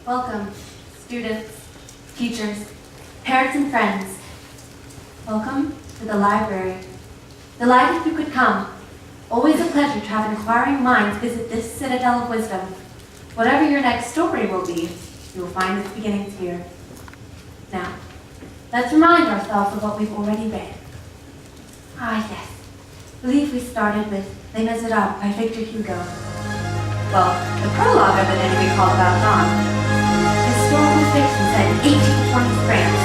Welcome, students, teachers, parents, and friends. Welcome to the library. Delighted you could come. Always a pleasure to have inquiring minds visit this citadel of wisdom. Whatever your next story will be, you will find its beginnings here. Now, let's remind ourselves of what we've already read. Ah, yes. I believe we started with Les Miserables by Victor Hugo. Well, the prologue of it anyway called about John. Historical fiction set in 1820s France.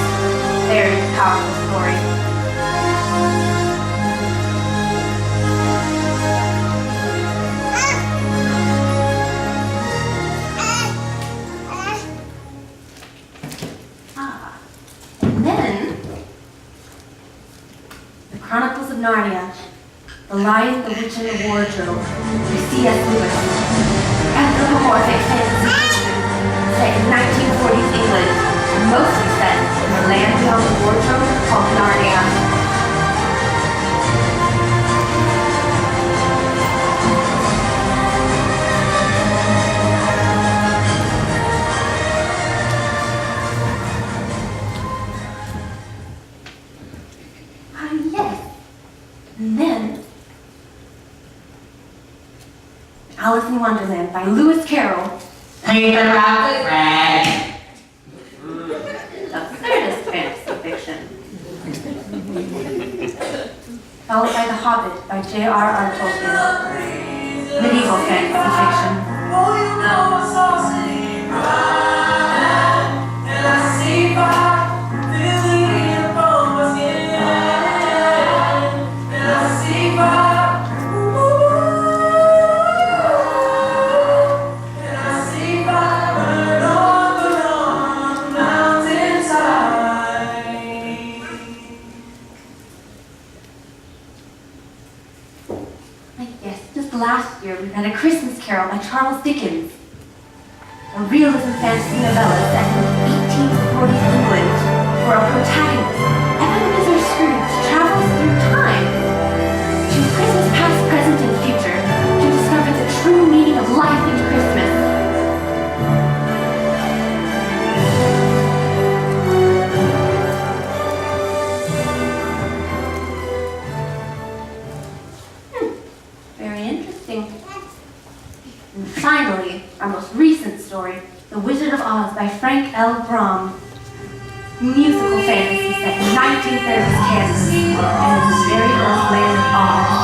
Very powerful story. And then, the Chronicles of Narnia, The Lion, the Witch, and the Wardrobe, by C.S. Lewis. Anthropomorphic fantasy set in 1940s England, and mostly set in the land beyond the wardrobe called Narnia. Yes. And then, Alice in Wonderland by Lewis Carroll. Paper route with red. Absurdist fantasy fiction. Followed by The Hobbit by J.R.R. Tolkien. Medieval fantasy fiction. Last year, we read A Christmas Carol by Charles Dickens, a realism fantasy novella set in 1840s England, where our protagonist, Ebenezer Scrooge, travels through time to Christmas past, present, and future to discover the true meaning of life and Christmas. And finally, our most recent story, The Wizard of Oz by Frank L. Baum. Musical fantasy set in 1930s Kansas and in the very old land of Oz.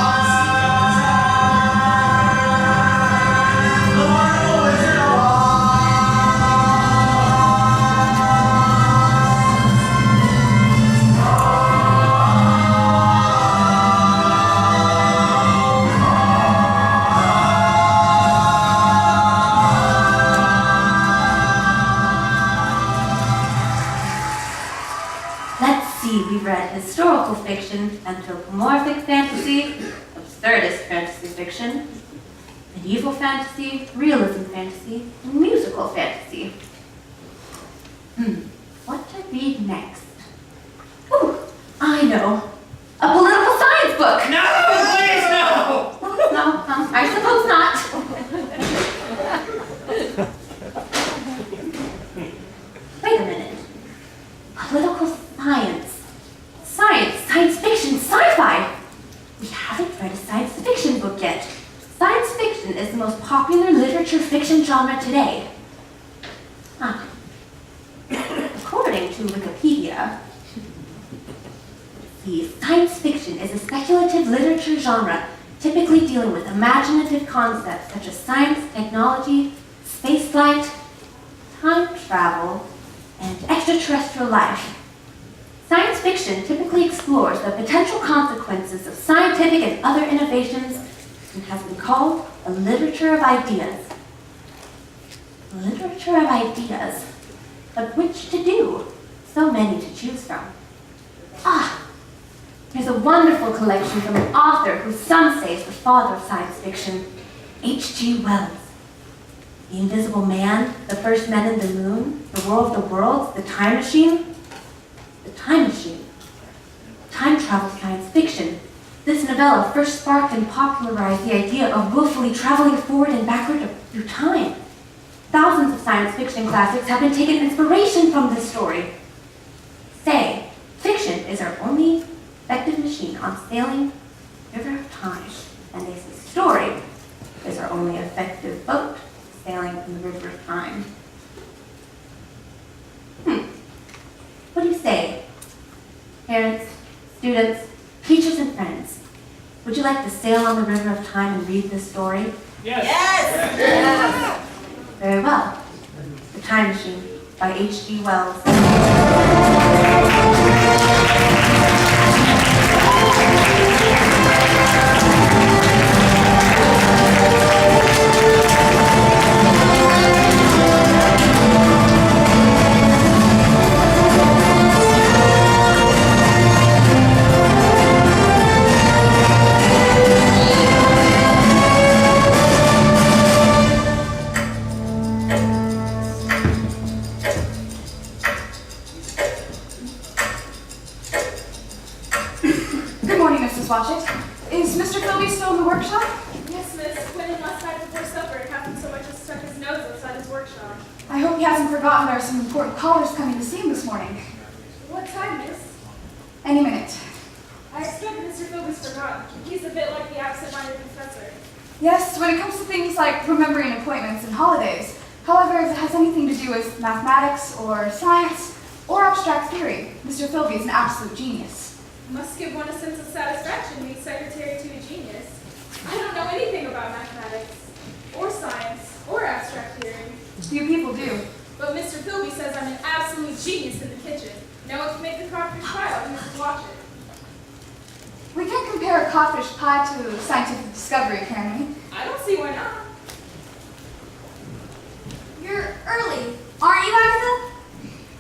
We've read historical fiction, anthropomorphic fantasy, absurdist fantasy fiction, medieval fantasy, realism fantasy, and musical fantasy. What to read next? Ooh, I know. A political science book! No, please, no! No, I suppose not. Wait a minute. Political science. Science fiction, sci-fi! We haven't read a science fiction book yet. Science fiction is the most popular literature fiction genre today. According to Wikipedia, science fiction is a speculative literature genre typically dealing with imaginative concepts such as science, technology, spaceflight, time travel, and extraterrestrial life. Science fiction typically explores the potential consequences of scientific and other innovations and has been called a literature of ideas. A literature of ideas. But which to do? So many to choose from. Here's a wonderful collection from an author who some say is the father of science fiction, H.G. Wells. The Invisible Man, The First Men in the Moon, The War of the Worlds, The Time Machine. The Time Machine. Time travel science fiction. This novella first sparked and popularized the idea of willfully traveling forward and backward through time. Thousands of science fiction classics have been taken inspiration from this story. Say, fiction is our only effective machine on sailing the river of time. And they say story is our only effective boat sailing in the river of time. What do you say? Parents, students, teachers, and friends, would you like to sail on the river of time and read this story? Yes. Yes. Very well. The Time Machine by H.G. Wells. Watch it. Is Mr. Philby still in the workshop? Yes, miss. Went in last night before supper and happened so much as stuck his nose outside his workshop. I hope he hasn't forgotten there are some important callers coming to see him this morning. What time, miss? Any minute. I expect Mr. Philby's forgotten. He's a bit like the absent-minded professor. Yes, when it comes to things like remembering appointments and holidays. However, if it has anything to do with mathematics or science or abstract theory, Mr. Philby is an absolute genius. Must give one a sense of satisfaction being secretary to a genius. I don't know anything about mathematics, or science, or abstract theory. Few people do. But Mr. Philby says I'm an absolute genius in the kitchen. No one can make the crawfish pie like Mrs. Watcher. We can't compare a codfish pie to scientific discovery, can we? I don't see why not. You're early, aren't you, Agatha?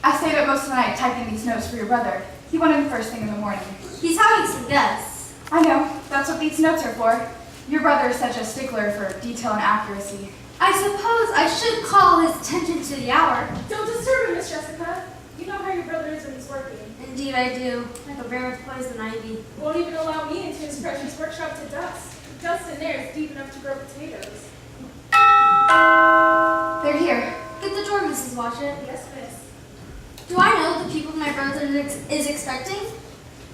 I stayed up most of the night typing these notes for your brother. He went in first thing in the morning. He's having some guests. I know. That's what these notes are for. Your brother is such a stickler for detail and accuracy. I suppose I should call his attention to the hour. Don't disturb him, Miss Jessica. You know how your brother is when he's working. Indeed I do, like a bear with poison ivy. Won't even allow me into his precious workshop to dust. The dust in there is deep enough to grow potatoes. They're here. Get the door, Mrs. Watcher. Yes, miss. Do I know the people my brother is expecting?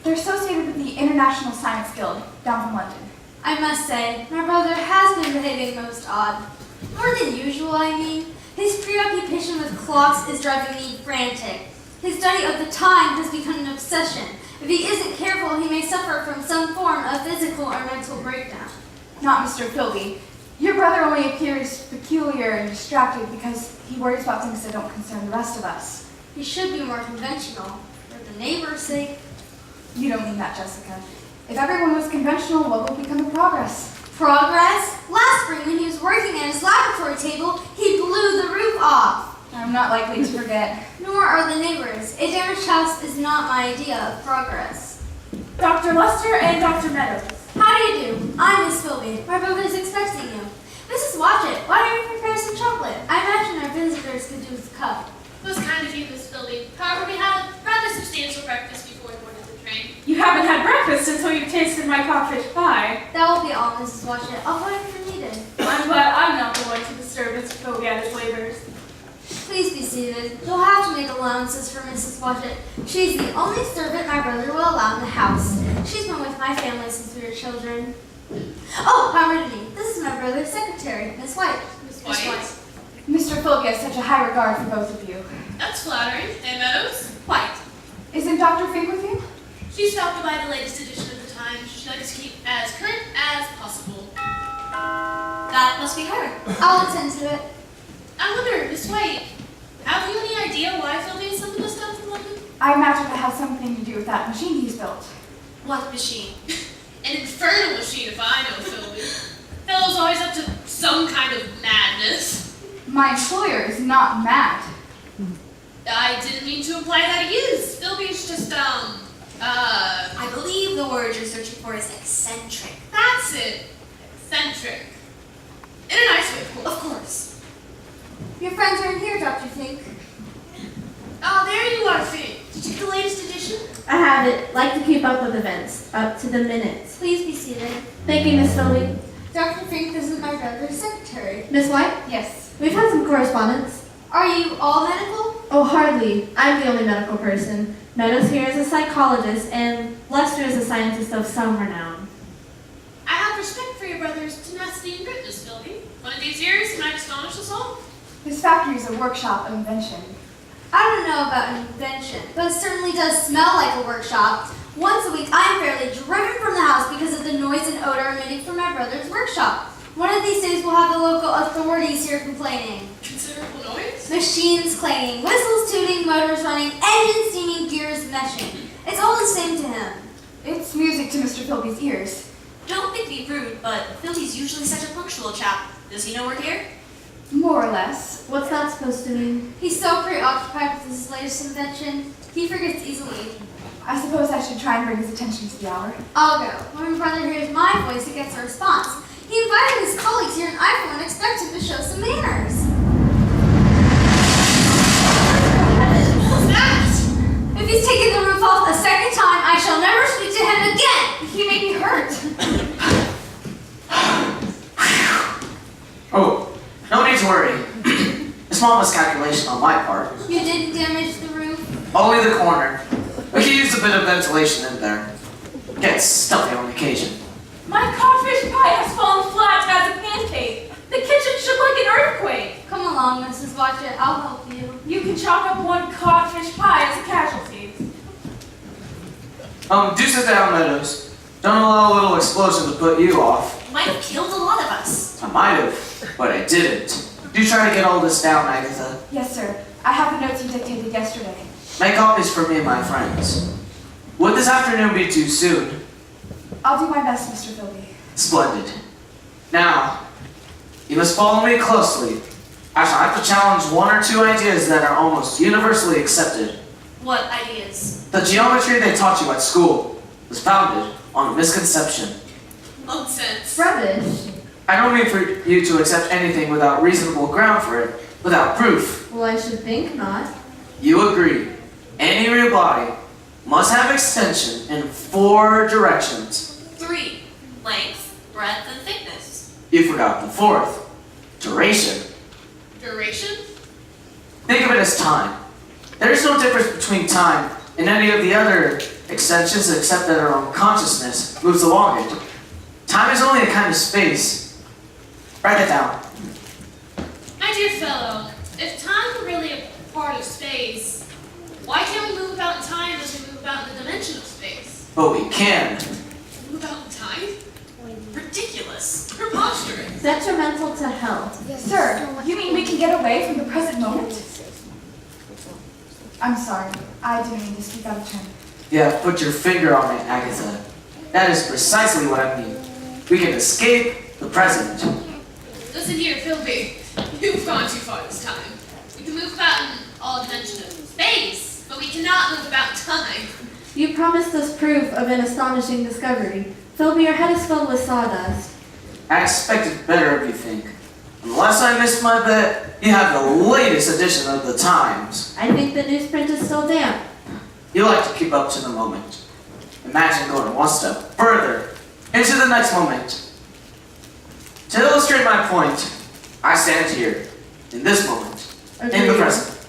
They're associated with the International Science Guild, down from London. I must say, my brother has been behaving most odd. More than usual, I mean. His preoccupation with clocks is driving me frantic. His study of the time has become an obsession. If he isn't careful, he may suffer from some form of physical or mental breakdown. Not Mr. Philby. Your brother only appears peculiar and distracted because he worries about things that don't concern the rest of us. He should be more conventional, for the neighbor's sake. You don't mean that, Jessica. If everyone was conventional, what would become of progress? Progress? Last spring, when he was working at his laboratory table, he blew the roof off. I'm not likely to forget. Nor are the neighbors. A damaged house is not my idea of progress. Dr. Luster and Dr. Meadows. How do you do? I'm Miss Philby. My brother's expecting you. Mrs. Watchett, why don't you prepare some chocolate? I imagine our visitors could do with a cup. It was kind of you, Miss Philby. However, we had a rather substantial breakfast before we boarded the train. You haven't had breakfast until you've tasted my codfish pie. That will be all, Mrs. Watchett. I'll find if you're needed. I'm glad I'm not the one to disturb Mr. Philby at his labors. Please be seated. You'll have to make allowances for Mrs. Watchett. She's the only servant my brother will allow in the house. She's been with my family since we were children. Oh, pardon me. This is my brother's secretary, Miss White. Miss White. Mr. Philby has such a high regard for both of you. That's flattering. And Meadows? White. Isn't Dr. Fink with you? She stopped to buy the latest edition of the Times. She'd like us to keep as current as possible. That must be her. I'll attend to it. I wonder, Miss White, have you any idea why Philby is sending us down from London? I imagine it has something to do with that machine he's built. What machine? An infernal machine, if I know Philby. Fellow's always up to some kind of madness. My employer is not mad. I didn't mean to imply that he is. Philby's just, I believe the word you're searching for is eccentric. That's it. Eccentric. In a nice way, Of course. Your friends are in here, Dr. Fink. Oh, there you are, Fink. Did you get the latest edition? I have it. Like to keep up with events, up to the minute. Please be seated. Thank you, Miss Philby. Dr. Fink, this is my brother's secretary. Miss White? Yes. We've had some correspondence. Are you all medical? Oh, hardly. I'm the only medical person. Meadows here is a psychologist, and Lester is a scientist of some renown. I have respect for your brother's tenacity and grit, Miss Philby. One of these years, he might astonish us all. His factory is a workshop of invention. I don't know about invention, but it certainly does smell like a workshop. Once a week, I am fairly driven from the house because of the noise and odor emitting from my brother's workshop. One of these days, we'll have the local authorities here complaining. Considerable noise? Machines clanging, whistles tooting, motors running, engines steaming, gears meshing. It's all the same to him. It's music to Mr. Philby's ears. Don't think me rude, but Philby's usually such a punctual chap. Does he know we're here? More or less. What's that supposed to mean? He's so preoccupied with his latest invention, he forgets easily. I suppose I should try and bring his attention to the hour. I'll go. When my brother hears my voice, he gets a response. He invited his colleagues here and I for one expect him to show some manners. What's that? If he's taken the roof off a second time, I shall never speak to him again. He may be hurt. Oh, no need to worry. A small miscalculation on my part. You didn't damage the roof? Only the corner. We could use a bit of ventilation in there. Gets stuffy on occasion. My codfish pie has fallen flat as a pancake. The kitchen shook like an earthquake. Come along, Mrs. Watchett. I'll help you. You can chalk up one codfish pie as a casualty. Do sit down, Meadows. Don't allow a little explosion to put you off. Might have killed a lot of us. I might have, but I didn't. Do try to get all this down, Agatha. Yes, sir. I have the notes you dictated yesterday. Make copies for me and my friends. Would this afternoon be too soon? I'll do my best, Mr. Philby. Splendid. Now, you must follow me closely. I shall have to challenge one or two ideas that are almost universally accepted. What ideas? The geometry they taught you at school was founded on a misconception. Nonsense. Rubbish. I don't mean for you to accept anything without reasonable ground for it, without proof. Well, I should think not. You agree. Any real body must have extension in 4 directions. 3. Length, breadth, and thickness. You forgot the 4th. Duration. Duration? Think of it as time. There is no difference between time and any of the other extensions except that our own consciousness moves along it. Time is only a kind of space. Write that down. My dear fellow, if time were really a part of space, why can't we move about in time as we move about in the dimension of space? But we can. Move about in time? Ridiculous. Preposterous. Detrimental to health. Sir, you mean we can get away from the present moment? I'm sorry. I didn't mean to speak out of turn. Yeah, put your finger on it, Agatha. That is precisely what I mean. We can escape the present. Listen here, Philby. You've gone too far this time. We can move about in all dimensions of space, but we cannot move about in time. You promised us proof of an astonishing discovery. Philby, your head is filled with sawdust. I expected better of you, think. Unless I missed my bet, you have the latest edition of the Times. I think the newsprint is still damp. You like to keep up to the moment. Imagine going one step further into the next moment. To illustrate my point, I stand here, in this moment, in the Agreed. present.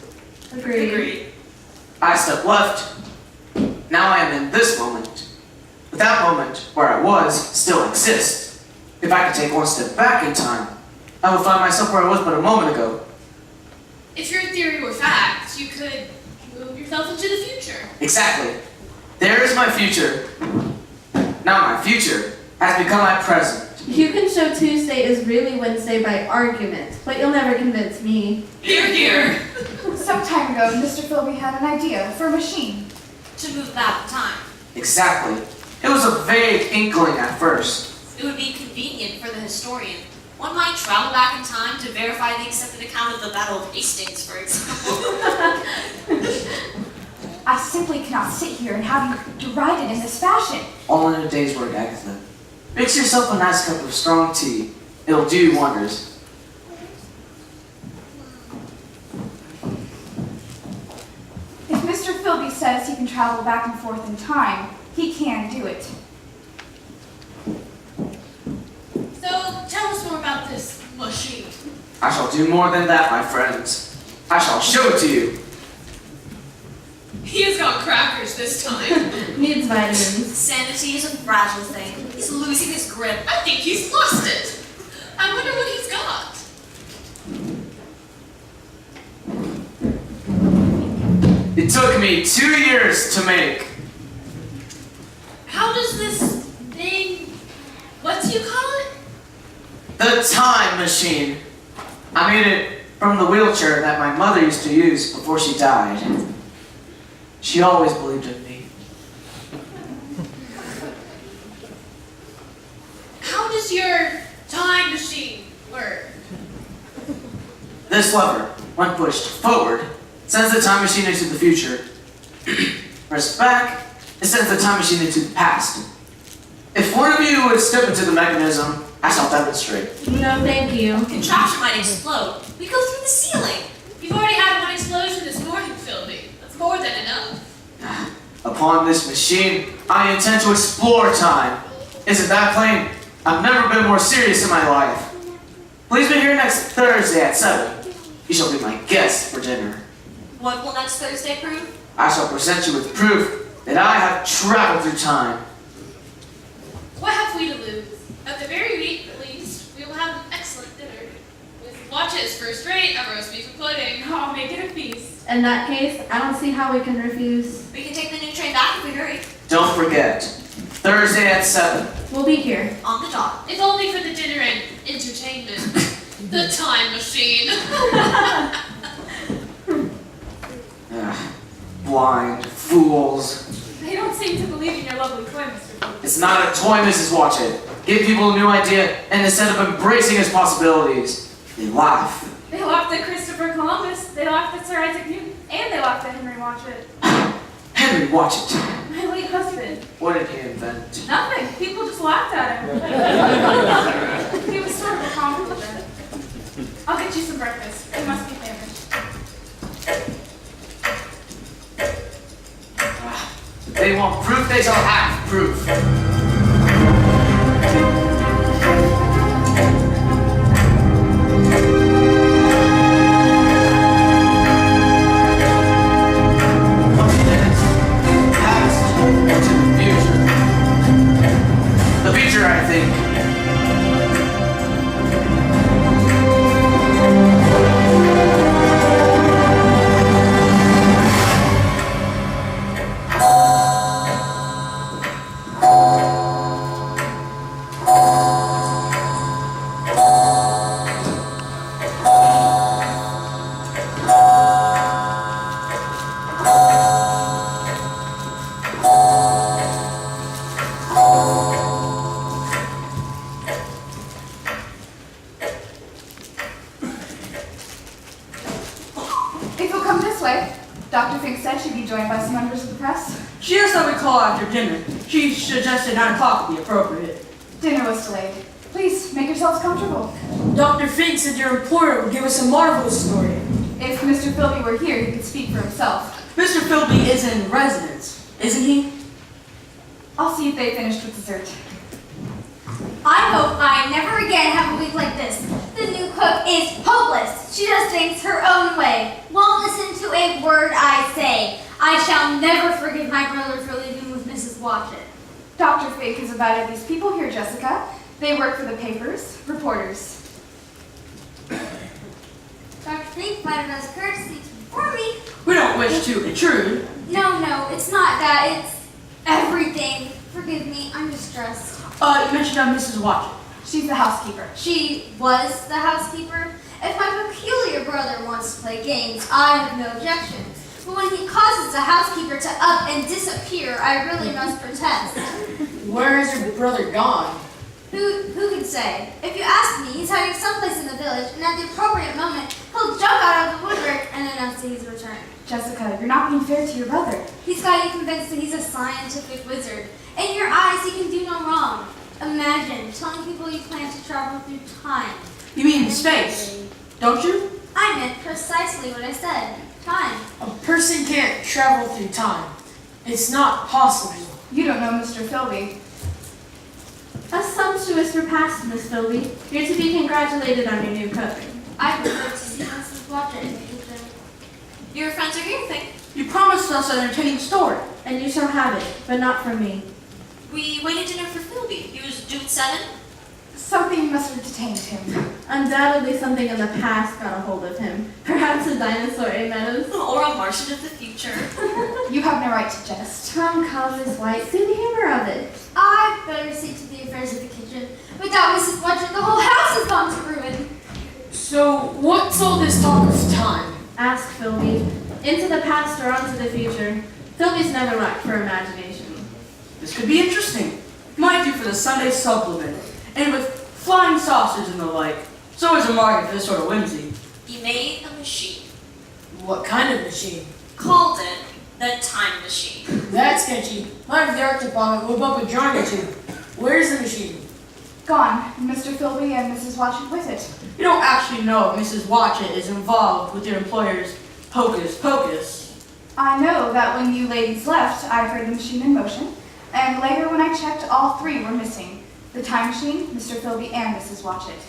Agreed. I step left, now I am in this moment. But that moment, where I was, still exists. If I could take one step back in time, I would find myself where I was but a moment ago. If your theory were fact, you could move yourself into the future. Exactly. There is my future. Now my future has become my present. You can show Tuesday is really Wednesday by argument, but you'll never convince me. Here, here. Some time ago, Mr. Philby had an idea for a machine. To move back in time. Exactly. It was a vague inkling at first. It would be convenient for the historian. One might travel back in time to verify the accepted account of the Battle of Hastings, for example. I simply cannot sit here and have you deride it in this fashion. All in a day's work, Agatha. Mix yourself a nice cup of strong tea. It'll do you wonders. If Mr. Philby says he can travel back and forth in time, he can do it. So, tell us more about this machine. I shall do more than that, my friends. I shall show it to you. He has got crackers this time. Needs vitamins. Sanity is a fragile thing. He's losing his grip. I think he's lost it. I wonder what he's got. It took me 2 years to make. How does this thing, what do you call it? The time machine. I made it from the wheelchair that my mother used to use before she died. She always believed in me. How does your time machine work? This lever, when pushed forward, sends the time machine into the future. Pressed back, it sends the time machine into the past. If one of you would step into the mechanism, I shall demonstrate. No, thank you. The contraption might explode. We go through the ceiling. You've already had one explosion this morning, Philby. That's more than enough. Upon this machine, I intend to explore time. Isn't that plain? I've never been more serious in my life. Please be here next Thursday at 7. You shall be my guest for dinner. What will next Thursday prove? I shall present you with proof that I have traveled through time. What have we to lose? At the very least, we will have an excellent dinner. With watches first rate, a roast beef and pudding. I'll make it a feast. In that case, I don't see how we can refuse. We can take the new train back if we hurry. Don't forget, Thursday at 7. We'll be here. On the dot. If only for the dinner and entertainment. The time machine. Blind fools. They don't seem to believe in your lovely toy, Mr. Philby. It's not a toy, Mrs. Watchet. Give people a new idea, and instead of embracing its possibilities, they laugh. They laughed at Christopher Columbus, they laughed at Sir Isaac Newton, and they laughed at Henry Watchet. Henry Watchet. My late husband. What did he invent? Nothing. People just laughed at him. He was sort of a compliment. I'll get you some breakfast. You must be famished. If they want proof, they shall have proof. I think. Dr. Fink said she'd be joined by some members of the press. She asked that we call after dinner. She suggested 9 o'clock would be appropriate. Dinner was delayed. Please, make yourselves comfortable. Dr. Fink said your employer would give us a marvelous story. If Mr. Philby were here, he could speak for himself. Mr. Philby is in residence, isn't he? I'll see if they finished with dessert. I hope I never again have a week like this. The new cook is hopeless. She just thinks her own way. Won't listen to a word I say. I shall never forgive my brother for leaving with Mrs. Watchet. Dr. Fink has invited these people here, Jessica. They work for the papers, reporters. Dr. Fink might have done courtesy for me. We don't wish to intrude. No, it's not that. It's everything. Forgive me, I'm distressed. You mentioned Mrs. Watchet. She's the housekeeper. She was the housekeeper. If my peculiar brother wants to play games, I have no objection. But when he causes the housekeeper to up and disappear, I really must protest. Where has your brother gone? Who can say? If you ask me, he's hiding someplace in the village, and at the appropriate moment, he'll jump out of the woodwork and announce that he's returned. Jessica, you're not being fair to your brother. He's got you convinced that he's a scientific wizard. In your eyes, he can do no wrong. Imagine telling people you plan to travel through time. You mean space, don't you? I meant precisely what I said. Time. A person can't travel through time. It's not possible. You don't know Mr. Philby. A sumptuous repast, Miss Philby. You're to be congratulated on your new cook. I prefer to see Mrs. Watcher in the future. Your friends are here, think. You promised us an entertaining story. And you shall have it, but not from me. We waited dinner for Philby. He was due at 7. Something must have detained him. Undoubtedly something in the past got a hold of him. Perhaps a dinosaur, eh, Meadows? Or a Martian of the future. You have no right to jest. Come, Miss White, see the humor of it. I'd better see to the affairs of the kitchen. Without Mrs. Watcher, the whole house has gone to ruin. So, what's all this talk of time? Ask Philby. Into the past or onto the future. Philby's never lacked for imagination. This could be interesting. Might do for the Sunday supplement. And with flying saucers and the like. There's always a market for this sort of whimsy. He made a machine. What kind of machine? Called it the Time Machine. That's sketchy. Might have the art department whip up a drawing or two. Where's the machine? Gone. Mr. Philby and Mrs. Watcher with it. You don't actually know if Mrs. Watchett is involved with your employer's hocus pocus. I know that when you ladies left, I heard the machine in motion, and later when I checked, all three were missing. The time machine, Mr. Philby, and Mrs. Watchett.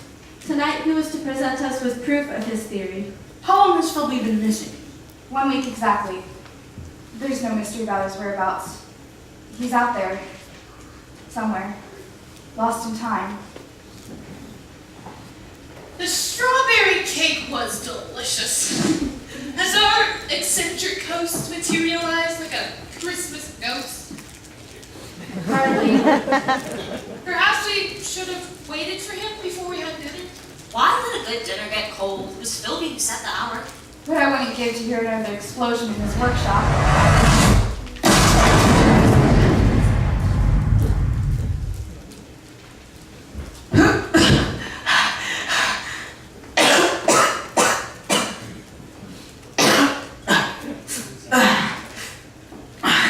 Tonight he was to present us with proof of his theory. How long has Philby been missing? 1 week exactly. There's no mystery about his whereabouts. He's out there. Somewhere. Lost in time. The strawberry cake was delicious. Has our eccentric host materialized like a Christmas ghost? Hardly. Perhaps we should have waited for him before we had dinner. Why let a good dinner get cold? It was Philby who set the hour. But I wouldn't give to hear another explosion in his workshop.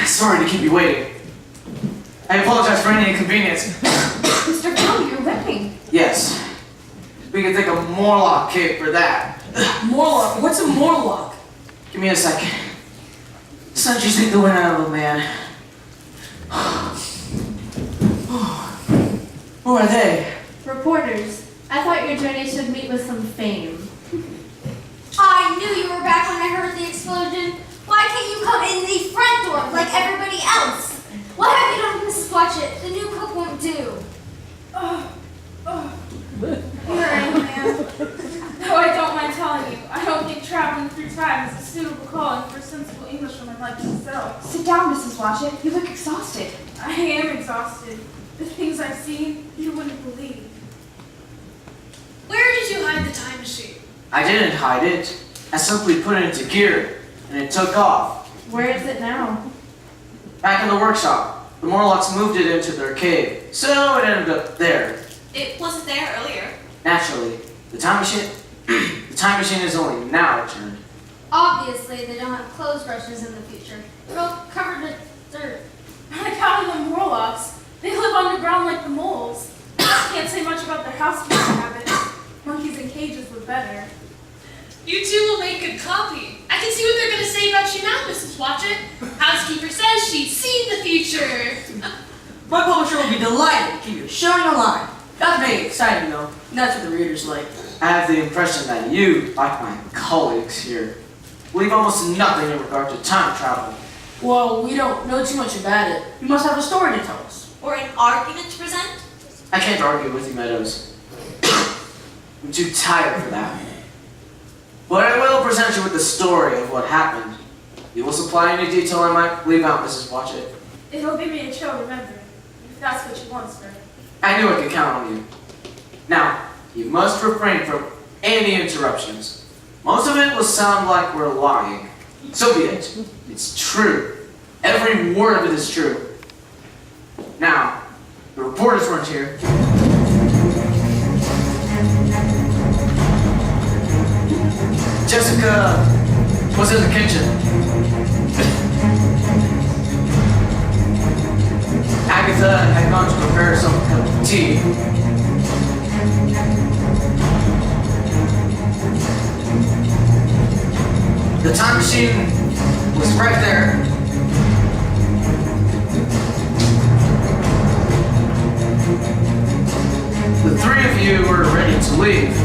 Sorry to keep you waiting. I apologize for any inconvenience. Mr. Philby, you're limping. Yes. We can take a Morlock cake for that. Morlock? What's a Morlock? Give me a second. Sun just take the wind out of a man. Who are they? Reporters, I thought your journey should meet with some fame. I knew you were back when I heard the explosion. Why can't you come in the front door like everybody else? What have you done with Mrs. Watchett? The new cook won't do. Here I am, ma'am. Though I don't mind telling you, I don't think traveling through time is a suitable calling for a sensible Englishwoman like yourself. Sit down, Mrs. Watchett. You look exhausted. I am exhausted. The things I've seen, you wouldn't believe. Where did you hide the time machine? I didn't hide it. I simply put it into gear, and it took off. Where is it now? Back in the workshop. The Morlocks moved it into their cave, so it ended up there. It wasn't there earlier. Naturally, the time machine is only now returned. Obviously, they don't have clothes brushes in the future. They're all covered with dirt. I counted the Morlocks. They live underground like the moles. Can't say much about their housekeeping habits. Monkeys in cages were better. You two will make good copy. I can see what they're going to say about you now, Mrs. Watchett. Housekeeper says she's seen the future. My publisher will be delighted to keep you showing online. That's very exciting though, and that's what the readers like. I have the impression that you, like my colleagues here, believe almost nothing in regard to time travel. Well, we don't know too much about it. You must have a story to tell us. Or an argument to present. I can't argue with you, Meadows. I'm too tired for that. But I will present you with the story of what happened. You will supply any detail I might leave out, Mrs. Watchett. It'll give me a chill remembering, if that's what you want, sir. I knew I could count on you. Now, you must refrain from any interruptions. Most of it will sound like we're lying. So be it. It's true. Every word of it is true. Now, the reporters weren't here. Jessica was in the kitchen. Agatha had gone to prepare some cup of tea. The time machine was right there. The three of you were ready to leave.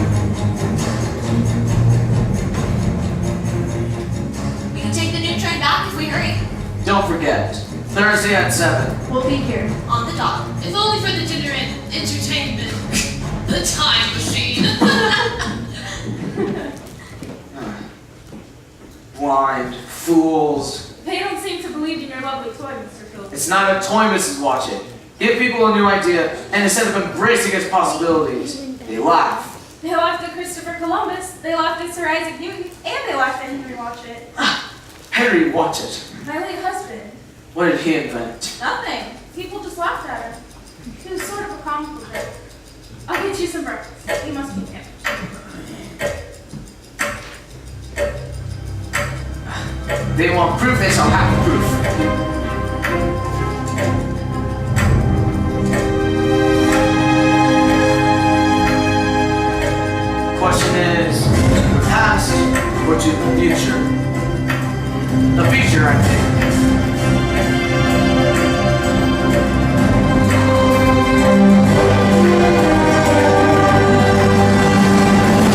we hurry? Don't forget, Thursday at 7. We'll be here. On the dot. If only for the dinner and entertainment. The time machine. Blind fools. They don't seem to believe in your lovely toy, Mr. Philby. It's not a toy, Mrs. Watchet. Give people a new idea, and instead of embracing its possibilities, they laugh. They laughed at Christopher Columbus, they laughed at Sir Isaac Newton, and they laughed at Henry Watchet. Henry Watchet. My late husband. What did he invent? Nothing. People just laughed at him. He was sort of a comical joke. I'll get you some breakfast. You must be famished. They want proof, they shall have proof. Question is, the past or to the future? The future, I think.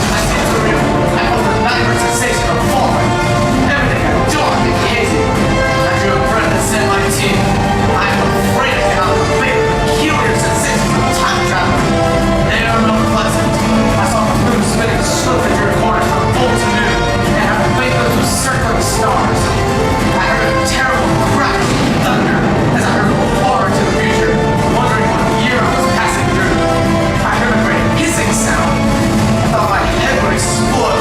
I see it's real. I felt the nightmare sensation of falling. Everything got dark and hazy. I drew a breath and set my teeth. I am afraid I cannot convey the peculiar sensations of time travel. They are not pleasant. I saw the moon spinning swiftly through corners from full to noon, and her fingers were circling stars. I heard a terrible crack of thunder as I heard far into the future, wondering what year I was passing through. I heard a great hissing sound. I thought my head would explode,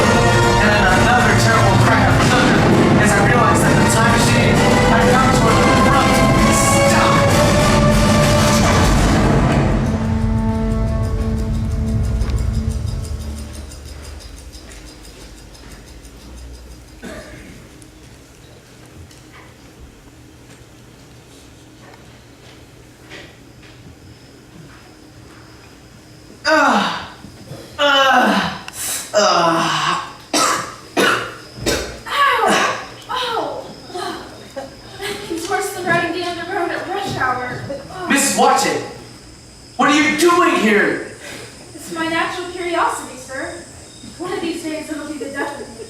and then another terrible crack of thunder as I realized that the time machine had come to an abrupt stop. It's worse than riding down the road at rush hour. Mrs. Watchet, what are you doing here? It's my natural curiosity, sir. One of these days it'll be the death of me.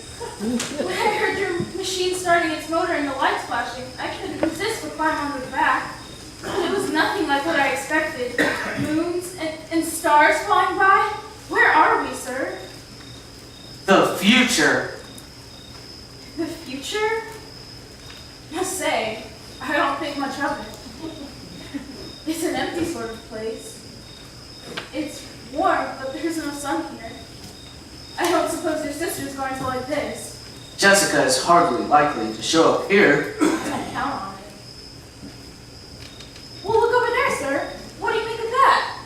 When I heard your machine starting its motor and the lights flashing, I couldn't resist but climb onto the back. It was nothing like what I expected. Moons and stars flying by? Where are we, sir? The future. The future? Must say, I don't think much of it. It's an empty sort of place. It's warm, but there's no sun here. I don't suppose your sister's going to like this. Jessica is hardly likely to show up here. Don't count on it. Well, look over there, sir. What do you think of that?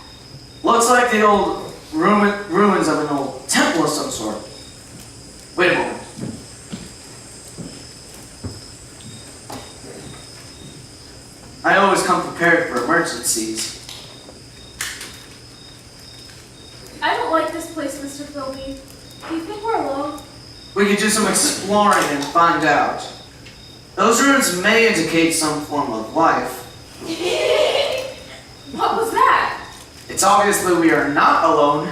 Looks like the old ruins of an old temple of some sort. Wait a moment. I always come prepared for emergencies. I don't like this place, Mr. Philby. Do you think we're alone? We could do some exploring and find out. Those ruins may indicate some form of life. What was that? It's obvious that we are not alone.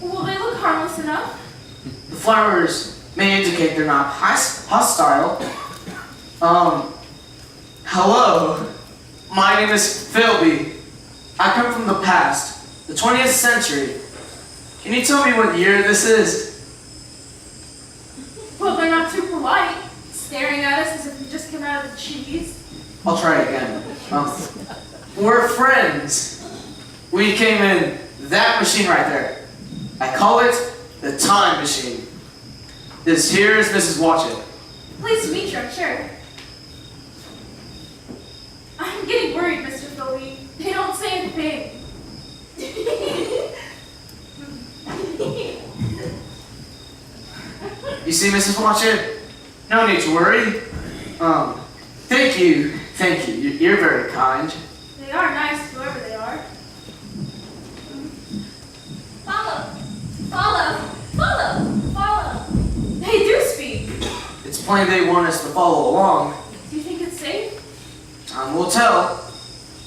Will they look harmless enough? The flowers may indicate they're not hostile. Hello. My name is Philby. I come from the past, the 20th century. Can you tell me what year this is? Well, they're not too polite, staring at us as if we just came out of the cheese. I'll try again. We're friends. We came in that machine right there. I call it the time machine. This here is Mrs. Watchet. Pleased to meet you, I'm sure. I'm getting worried, Mr. Philby. They don't say anything. You see, Mrs. Watchet? No need to worry. Thank you. You're very kind. They are nice, whoever they are. Follow. They do speak. It's plain they want us to follow along. Do you think it's safe? Time will tell.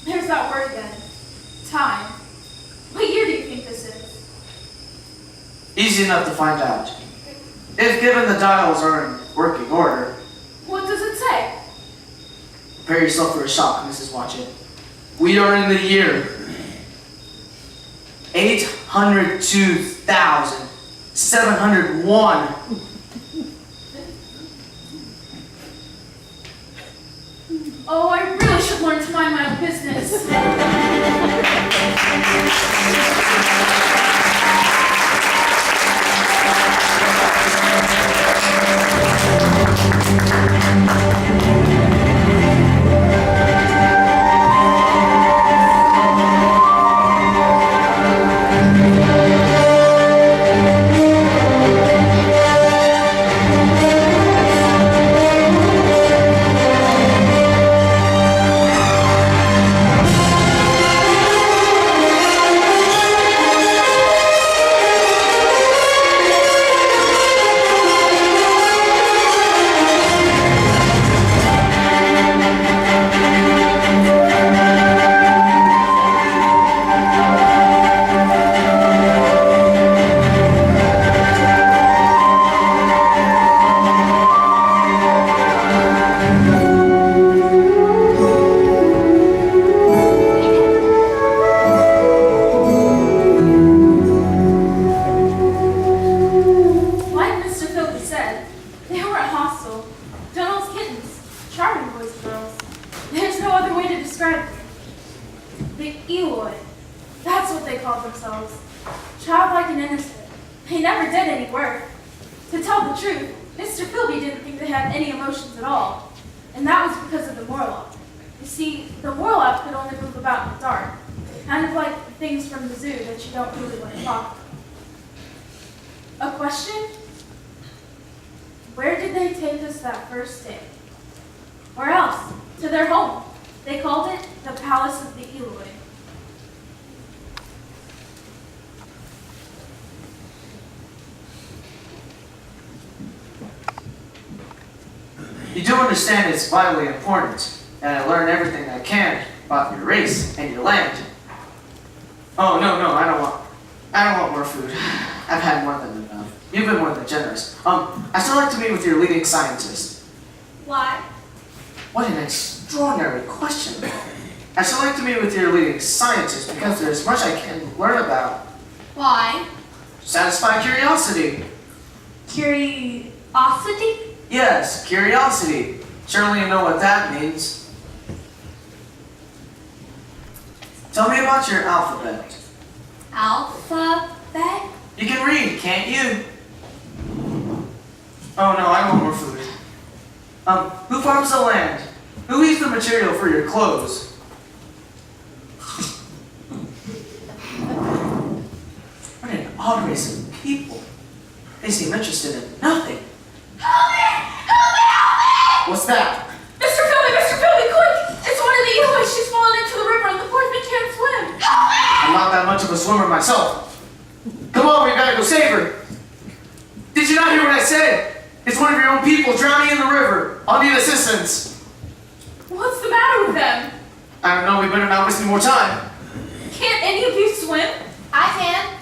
There's that word again. Time. What year do you think this is? Easy enough to find out. If given the dials are in working order. What does it say? Prepare yourself for a shock, Mrs. Watchet. We are in the year 802,701. Oh, I really should learn to mind my own business. Childlike and innocent. They never did any work. To tell the truth, Mr. Philby didn't think they had any emotions at all. And that was because of the Morlock. You see, the Morlock could only move about in the dark. Kind of like the things from the zoo that you don't really want to talk about. A question? Where did they take us that first day? Where else? To their home. They called it the Palace of the Eloi. You do understand it's vitally important that I learn everything I can about your race and your land. Oh, no, I don't want more food. I've had more than enough. You've been more than generous. I still like to meet with your leading scientist. Why? What an extraordinary question. I still like to meet with your leading scientist because there's much I can learn about. Why? Satisfy curiosity. Curiosity? Yes, curiosity. Surely you know what that means. Tell me about your alphabet. Alphabet? You can read, can't you? Oh no, I want more food. Who farms the land? Who eats the material for your clothes? What an odd race of people. They seem interested in nothing. Help me! Help me! Help me! What's that? Mr. Philby, quick! It's one of the Eloi. She's fallen into the river and the poor thing can't swim. Help me! I'm not that much of a swimmer myself. Come on, we gotta go save her. Did you not hear what I said? It's one of your own people drowning in the river. I'll need assistance. What's the matter with them? I don't know, we better not waste any more time. Can't any of you swim? I can.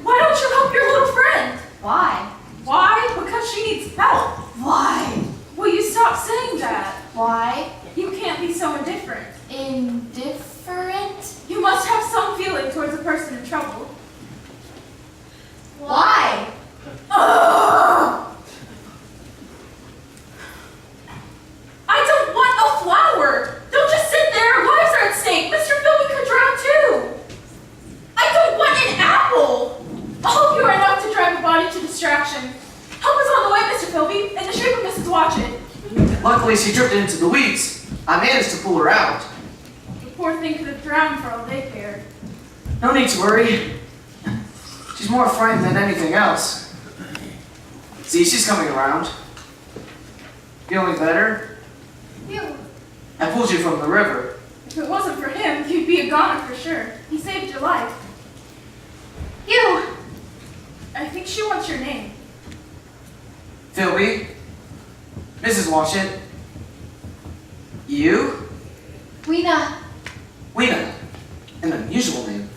Why don't you help your little friend? Why? Why? Because she needs help. Why? Will you stop saying that? Why? You can't be so indifferent. Indifferent? You must have some feeling towards a person in trouble. Why? Ugh! I don't want a flower! Don't just sit there! Lives are at stake! Mr. Philby could drown too! I don't want an apple! All of you are enough to drive a body to distraction. Help is on the way, Mr. Philby, in the shape of Mrs. Watchet. Luckily, she drifted into the weeds. I managed to pull her out. The poor thing could have drowned for all they cared. No need to worry. She's more frightened than anything else. See, she's coming around. Feeling better? You. I pulled you from the river. If it wasn't for him, you'd be a goner for sure. He saved your life. You. I think she wants your name. Philby. Mrs. Watchet. You? Weena. Weena. an unusual name.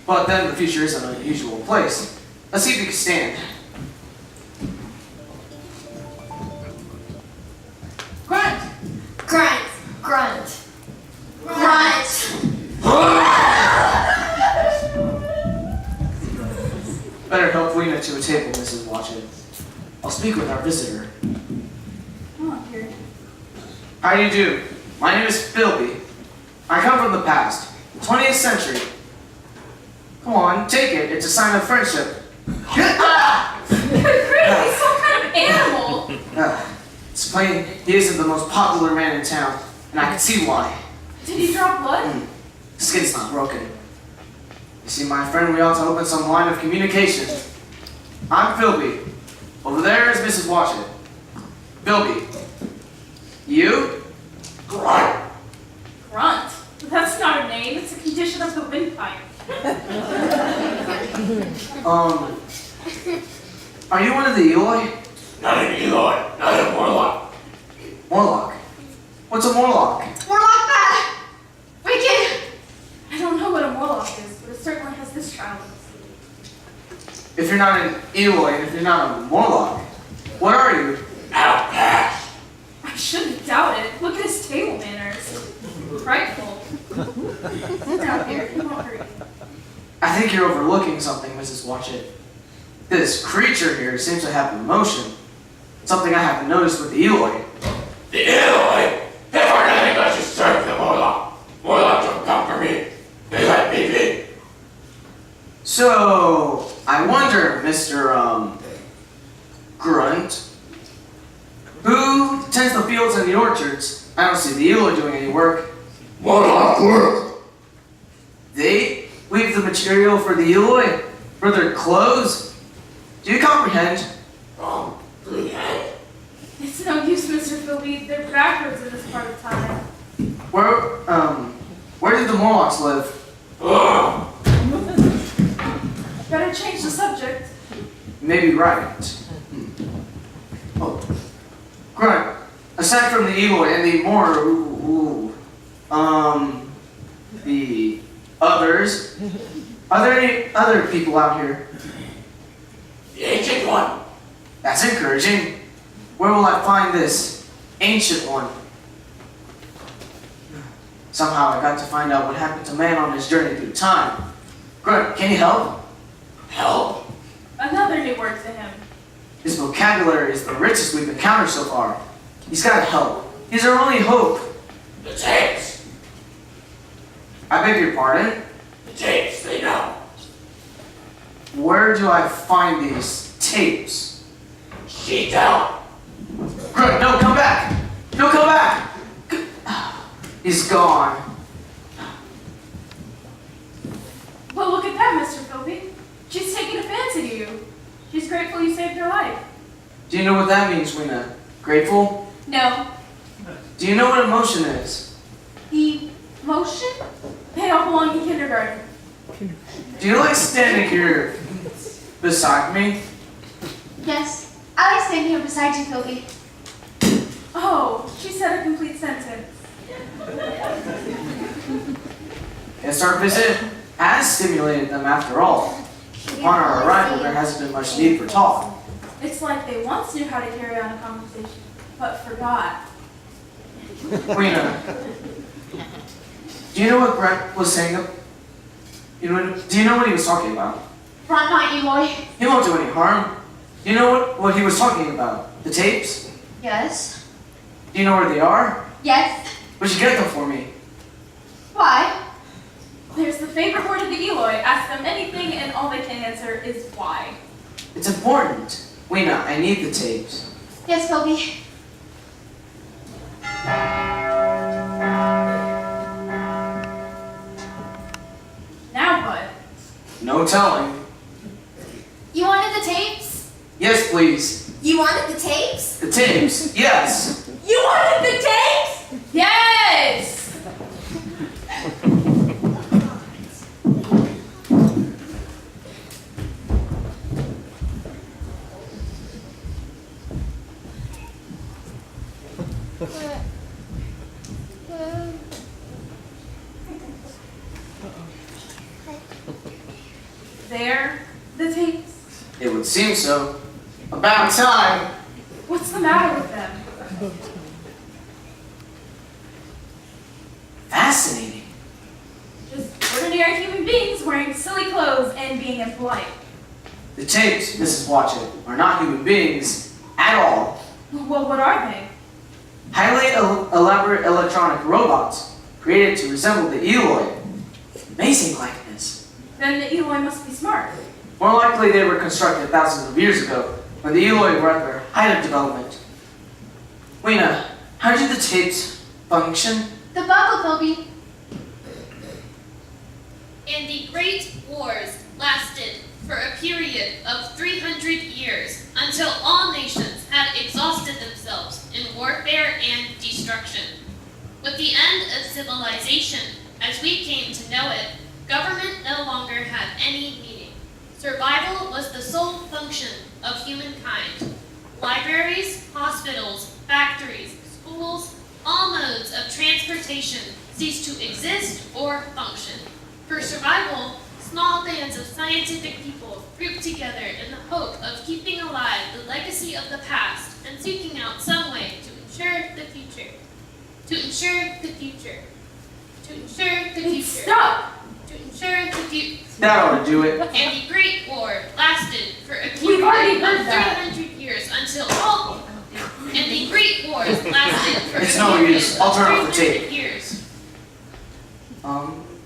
But then the future is an unusual place. Let's see if you can stand. Grunt! Grunt. Grunt. Grunt. Better help Lena to a table, Mrs. Watchet. I'll speak with our visitor. Come on, here. How do you do? My name is Philby. I come from the past, the 20th century. Come on, take it. It's a sign of friendship. Good grief, he's some kind of animal! It's plain he isn't the most popular man in town, and I can see why. Did he draw blood? His skin's not broken. You see, my friend, we ought to open some line of communication. I'm Philby. Over there is Mrs. Watchet. Philby. You? Grunt. Grunt? That's not a name, it's a condition of the windpipe. Are you one of the Eloi? Not an Eloi, not a Morlock. Morlock? What's a Morlock? Morlock bad. Wicked. I don't know what a Morlock is, but it certainly has this child. If you're not an Eloi, and if you're not a Morlock, what are you? Outcast. I shouldn't doubt it. Look at his table manners. Frightful. Sit down here, he won't hurt you. I think you're overlooking something, Mrs. Watchet. This creature here seems to have emotion. Something I haven't noticed with the Eloi. The Eloi? They are nothing but to serve the Morlock. Morlock don't come for me. They let me be. So, I wonder, Mr. Grunt, who tends the fields and the orchards? I don't see the Eloi doing any work. Morlock work. They weave the material for the Eloi, for their clothes. Do you comprehend? Comprehend. It's no use, Mr. Philby. They're backwards in this part of time. Where did the Morlocks live? Oh. Better change the subject. Maybe right. Oh, Grunt. Aside from the Eloi and the the others, are there any other people out here? The ancient one. That's encouraging. Where will I find this ancient one? Somehow I got to find out what happened to man on his journey through time. Grunt, can you help? Help. Another new word to him. His vocabulary is the richest we've encountered so far. He's got to help. He's our only hope. The tapes. I beg your pardon? The tapes, they know. Where do I find these tapes? She don't. Grunt, no, come back! No, come back! He's gone. Well, look at that, Mr. Philby. She's taking a fancy to you. She's grateful you saved her life. Do you know what that means, Weena? Grateful? No. Do you know what emotion is? Emotion? They all belong in kindergarten. Do you like standing here beside me? Yes, I like staying here beside you, Philby. Oh, she said a complete sentence. Guess our visit has stimulated them after all. Upon our arrival, there hasn't been much need for talk. It's like they once knew how to carry on a conversation, but forgot. Weena, do you know what Brett was saying? Do you know what he was talking about? Front not Eloi. He won't do any harm. Do you know what he was talking about? The tapes? Yes. Do you know where they are? Yes. Would you get them for me? Why? There's the favorite word of the Eloi. Ask them anything and all they can answer is why. It's important. Weena, I need the tapes. Yes, Philby. Now what? No telling. You wanted the tapes? Yes, please. You wanted the tapes? The tapes. Yes. You wanted the tapes? Yes! They're the tapes? It would seem so. About time. What's the matter with them? Fascinating. Just ordinary human beings wearing silly clothes and being impolite. The tapes, Mrs. Watchett, are not human beings at all. Well, what are they? Highly elaborate electronic robots created to resemble the Eloi. Amazing likeness. Then the Eloi must be smart. More likely they were constructed thousands of years ago, when the Eloi were at their height of development. Weena, how did the tapes function? The bubble, Philby. And the Great Wars lasted for a period of 300 years until all nations had exhausted themselves in warfare and destruction. With the end of civilization, as we came to know it, government no longer had any meaning. Survival was the sole function of humankind. Libraries, hospitals, factories, schools, all modes of transportation ceased to exist or function. For survival, small bands of scientific people grouped together in the hope of keeping alive the legacy of the past and seeking out some way to ensure the future. To ensure the future. To ensure the future. Stop! To ensure the future. That ought to do it. And the Great War lasted for a We've already period heard of that. 300 years until all. And the Great Wars lasted for It's a no period use. I'll turn off the 300 tape. years.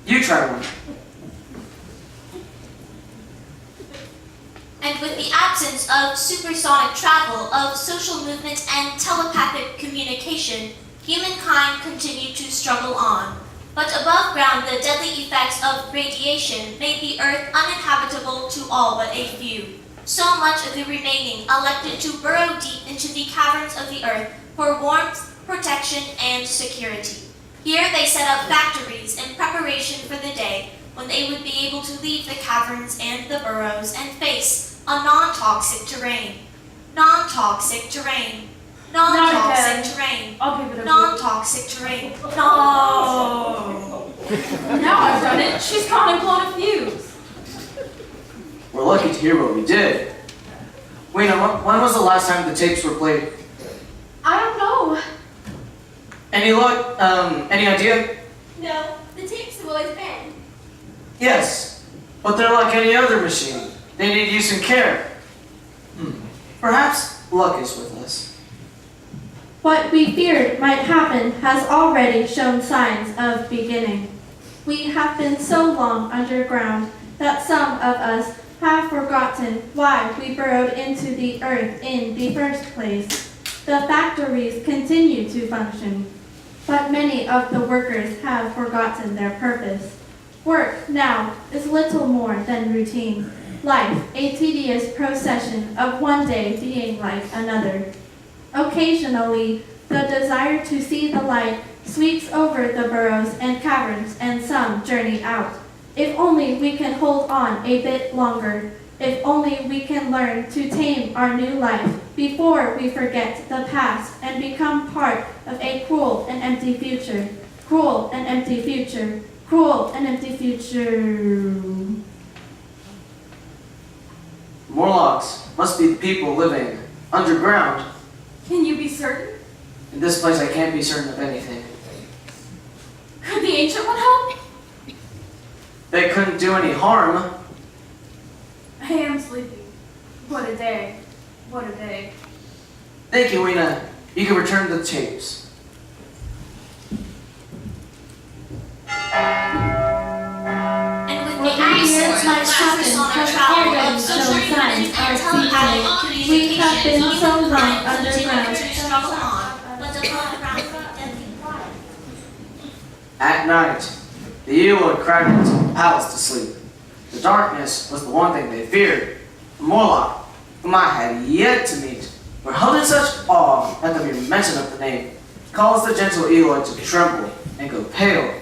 You try one. And with the absence of supersonic travel, of social movement and telepathic communication, humankind continued to struggle on. But above ground, the deadly effects of radiation made the Earth uninhabitable to all but a few. So much of the remaining elected to burrow deep into the caverns of the Earth for warmth, protection, and security. Here they set up factories in preparation for the day when they would be able to leave the caverns and the burrows and face a non-toxic terrain. Non-toxic terrain. Non-toxic terrain. I'll give it a boot. Non-toxic terrain. No. Now I've done it. She's gone and blown a fuse. We're lucky to hear what we did. Weena, when was the last time the tapes were played? I don't know. Any luck? Any idea? No, the tapes have always been. Yes, but they're like any other machine. They need use and care. Perhaps luck is with us. What we feared might happen has already shown signs of beginning. We have been so long underground that some of us have forgotten why we burrowed into the earth in the first place. The factories continue to function, but many of the workers have forgotten their purpose. Work now is little more than routine. Life, a tedious procession of one day being like another. Occasionally, the desire to see the light sweeps over the burrows and caverns, and some journey out. If only we can hold on a bit longer. If only we can learn to tame our new life before we forget the past and become part of a cruel and empty future. Cruel and empty future. Cruel and empty future. Morlocks must be the people living underground. Can you be certain? In this place, I can't be certain of anything. Could the ancient one help? They couldn't do any harm. I am sleepy. What a day. What a day. Thank you, Weena. You can return the tapes. And with the absence of supersonic travel, of social movement and telepathic We have communication, been so long humankind continued underground. to struggle on, but above ground, deadly quiet. At night, the Eloi crowded into the palace to sleep. The darkness was the one thing they feared. The Morlock, whom I had yet to meet, were held in such awe at the mere mention of the name, caused the gentle Eloi to tremble and go pale.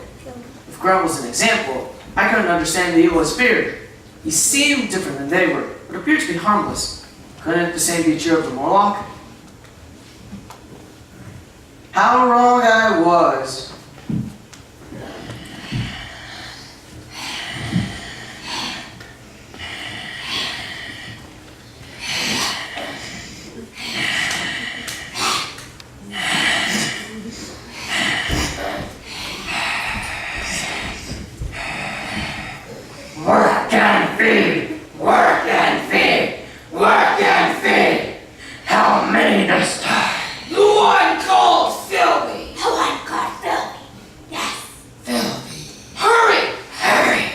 If Grunt was an example, I couldn't understand the Eloi's fear. He seemed different than they were, but appeared to be harmless. Couldn't the same be true of the Morlock? How wrong I was. feed, work and feed, work and feed. How many this time? The one called Philby. The one called Philby. Yes. Philby. Hurry! Hurry.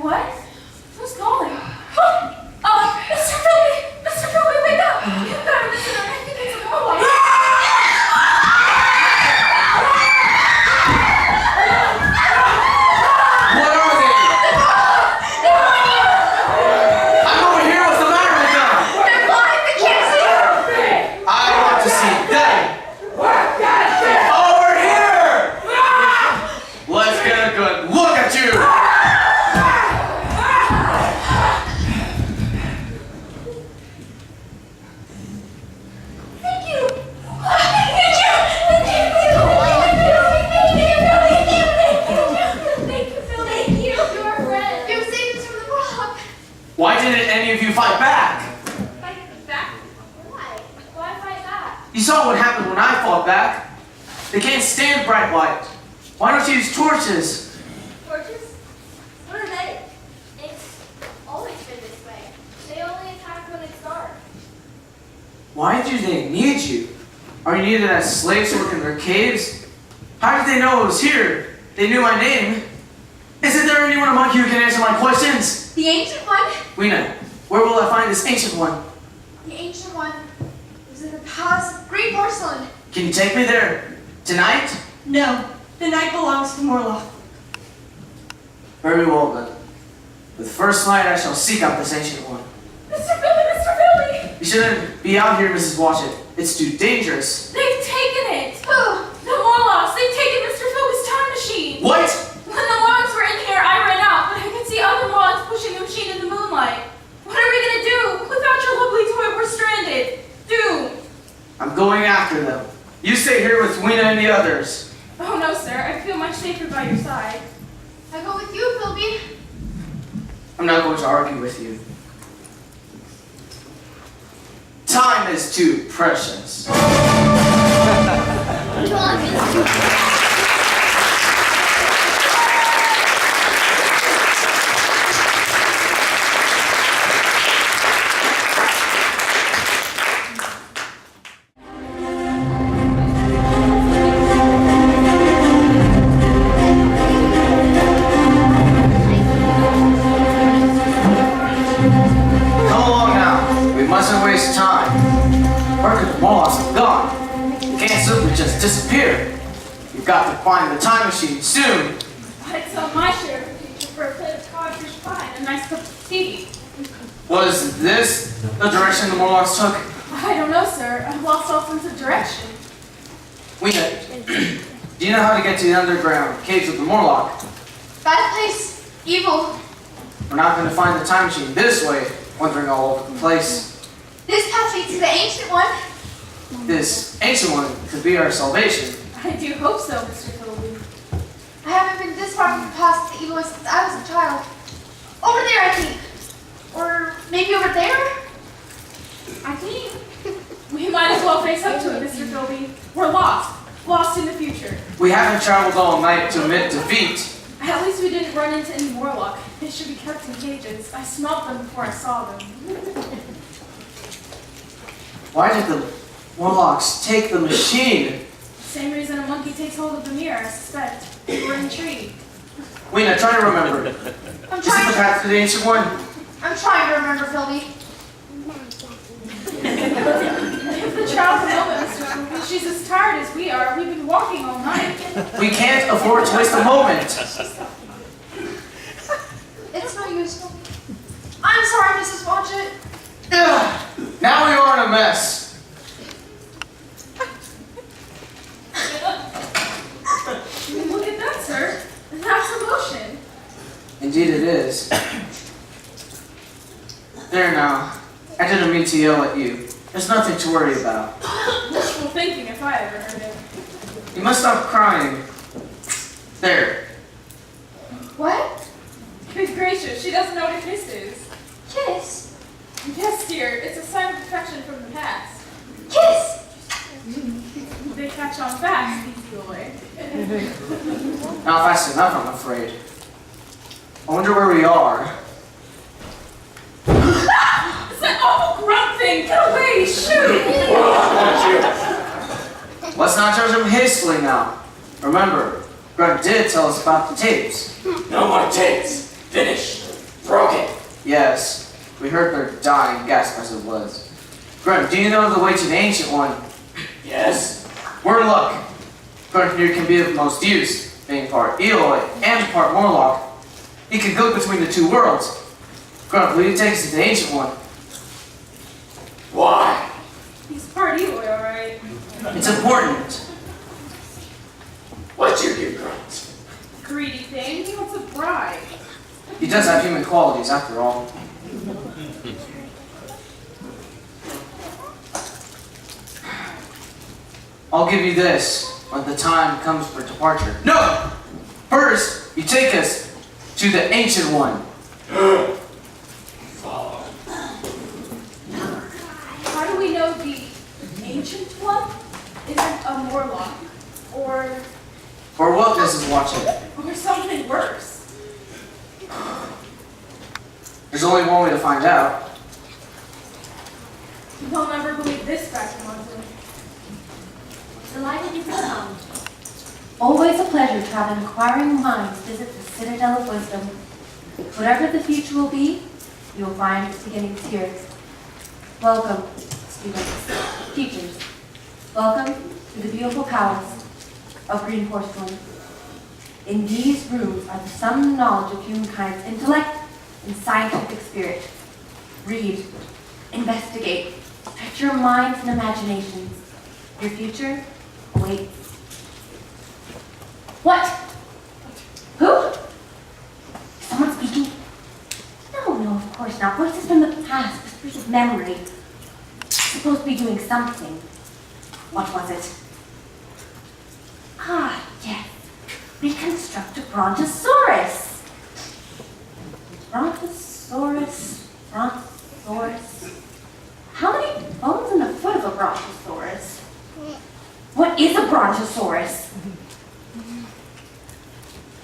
What? Who's calling? Mr. Philby! Mr. Philby, wake up! You've got to listen. I think it's a Mohawk. What are they? I'm over here. What's the matter with them? They're blind. They can't see. I want to see them. Work and feed. Over here! Let's get a good look at you. Thank you. Thank you. Thank you, Phil. Thank you. You're a friend. You saved us from the rock. Why didn't any of you fight back? Fight back? Why? Why fight back? You saw what happened when I fought back. They can't stand bright light. Why don't you use torches? Torches? What are they? It's always been this way. They only attack when it's dark. Why do they need you? Are you needed as slaves to work in their caves? How did they know I was here? They knew my name. Isn't there anyone among you who can answer my questions? The ancient one? Weena, where will I find this ancient one? The ancient one was in the palace of green porcelain. Can you take me there? Tonight? No, the night belongs to Morlock. Very well then. With the first light I shall seek out this ancient one. Mr. Philby! Mr. Philby! You shouldn't be out here, Mrs. Watchett. It's too dangerous. They've taken it! Who? The Morlocks! They've taken Mr. Philby's time machine! What? When the Morlocks were in here, I ran out, but I could see other Morlocks pushing the machine in the moonlight. What are we gonna do? Without your lovely toy, we're stranded. Doomed. I'm going after them. You stay here with Weena and the others. Oh no, sir. I feel much safer by your side. I go with you, Philby. I'm not going to argue with you. Time is too precious. Come along now. We mustn't waste time. Where could the Morlocks have gone? They can't simply just disappear. You've got to find the time machine soon. I'd sell my share of the future for a plate of codfish pie and a nice cup of tea. Was this the direction the Morlocks took? I don't know, sir. I've lost all sense of direction. Weena, do you know how to get to the underground caves of the Morlock? Bad place. Evil. We're not going to find the time machine this way, wandering all over the place. This path leads to the ancient one. This ancient one could be our salvation. I do hope so, Mr. Philby. I haven't been this far from the past the evil one since I was a child. Over there, I think. Or maybe over there? I think we might as well face up to it, Mr. Philby. We're lost. Lost in the future. We haven't traveled all night to admit defeat. At least we didn't run into any Morlock. They should be kept in cages. I smelt them before I saw them. Why did the Morlocks take the machine? Same reason a monkey takes hold of the mirror, I suspect. We're intrigued. Weena, try to remember. Is I'm it the trying. path to the ancient one? I'm trying to remember, Philby. If the child's a moment, Mr. Philby, she's as tired as we are. We've been walking all night. We can't afford to waste a moment. It's no use, Philby. I'm sorry, Mrs. Watchett. Ugh, now we are in a mess. Look at that, sir. That's emotion. Indeed it is. There now. I didn't mean to yell at you. There's nothing to worry about. Wishful thinking if I ever heard it. You You must stop crying. There. What? Good gracious, she doesn't know what a kiss is. Kiss? Yes, dear, it's a sign of affection from the past. Kiss! They catch on fast, these boys. Not fast enough, I'm afraid. I wonder where we are. It's that awful grunt thing! Get away! Shoot! Let's not judge him hastily now. Remember, Grunt did tell us about the tapes. No more tapes. Finished. Broken. Yes, we heard their dying gasp as it was. Grunt, do you know the way to the Ancient One? Yes. Murloc. Grunt here can be of most use, being part Eloy and part Morlock. He can go between the two worlds. Grunt, will you take us to the Ancient One? Why? He's part Eloy, alright. It's important. What'd you do, Grunt? Greedy thing, he wants a bride. He does have human qualities, after all. I'll give you this when the time comes for departure. No! First, you take us to the Ancient One. Follow. How do we know the Ancient One isn't a Morlock? Or What this is watching. something worse? There's only one way to find out. They'll never believe this back in London. Delighted you could come. Always a pleasure to have an inquiring mind visit the Citadel of Wisdom. Whatever the future will be, you will find its beginnings here. Welcome, students, teachers. Welcome to the beautiful palace of green porcelain. In these rooms are the sum knowledge of humankind's intellect and scientific spirit. Read, investigate, stretch your minds and imaginations. Your future awaits. What? Who? Is someone speaking? No, of course not. Voices from the past, whispers of memory. Supposed to be doing something. What was it? Ah, yes. Reconstruct a Brontosaurus. Brontosaurus. How many bones in the foot of a Brontosaurus? What is a Brontosaurus?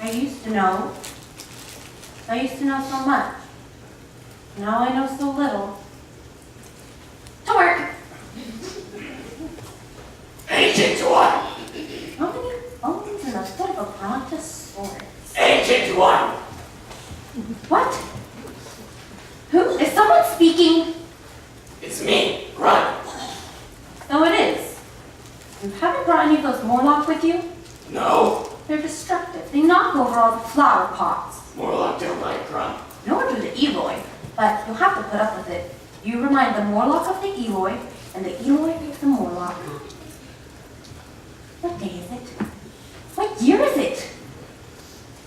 I used to know. I used to know so much. Now I know so little. To work! Ancient One. How many bones in the foot of a Brontosaurus? Ancient One. What? Who? Is someone speaking? It's me, Grunt. So it is. You haven't brought any of those Morlock with you? No. They're destructive. They knock over all the flower pots. Morlock don't like Grunt. Nor do the Eloy, but you'll have to put up with it. You remind the Morlock of the Eloy, and the Eloy of the Morlock. What day is it? What year is it?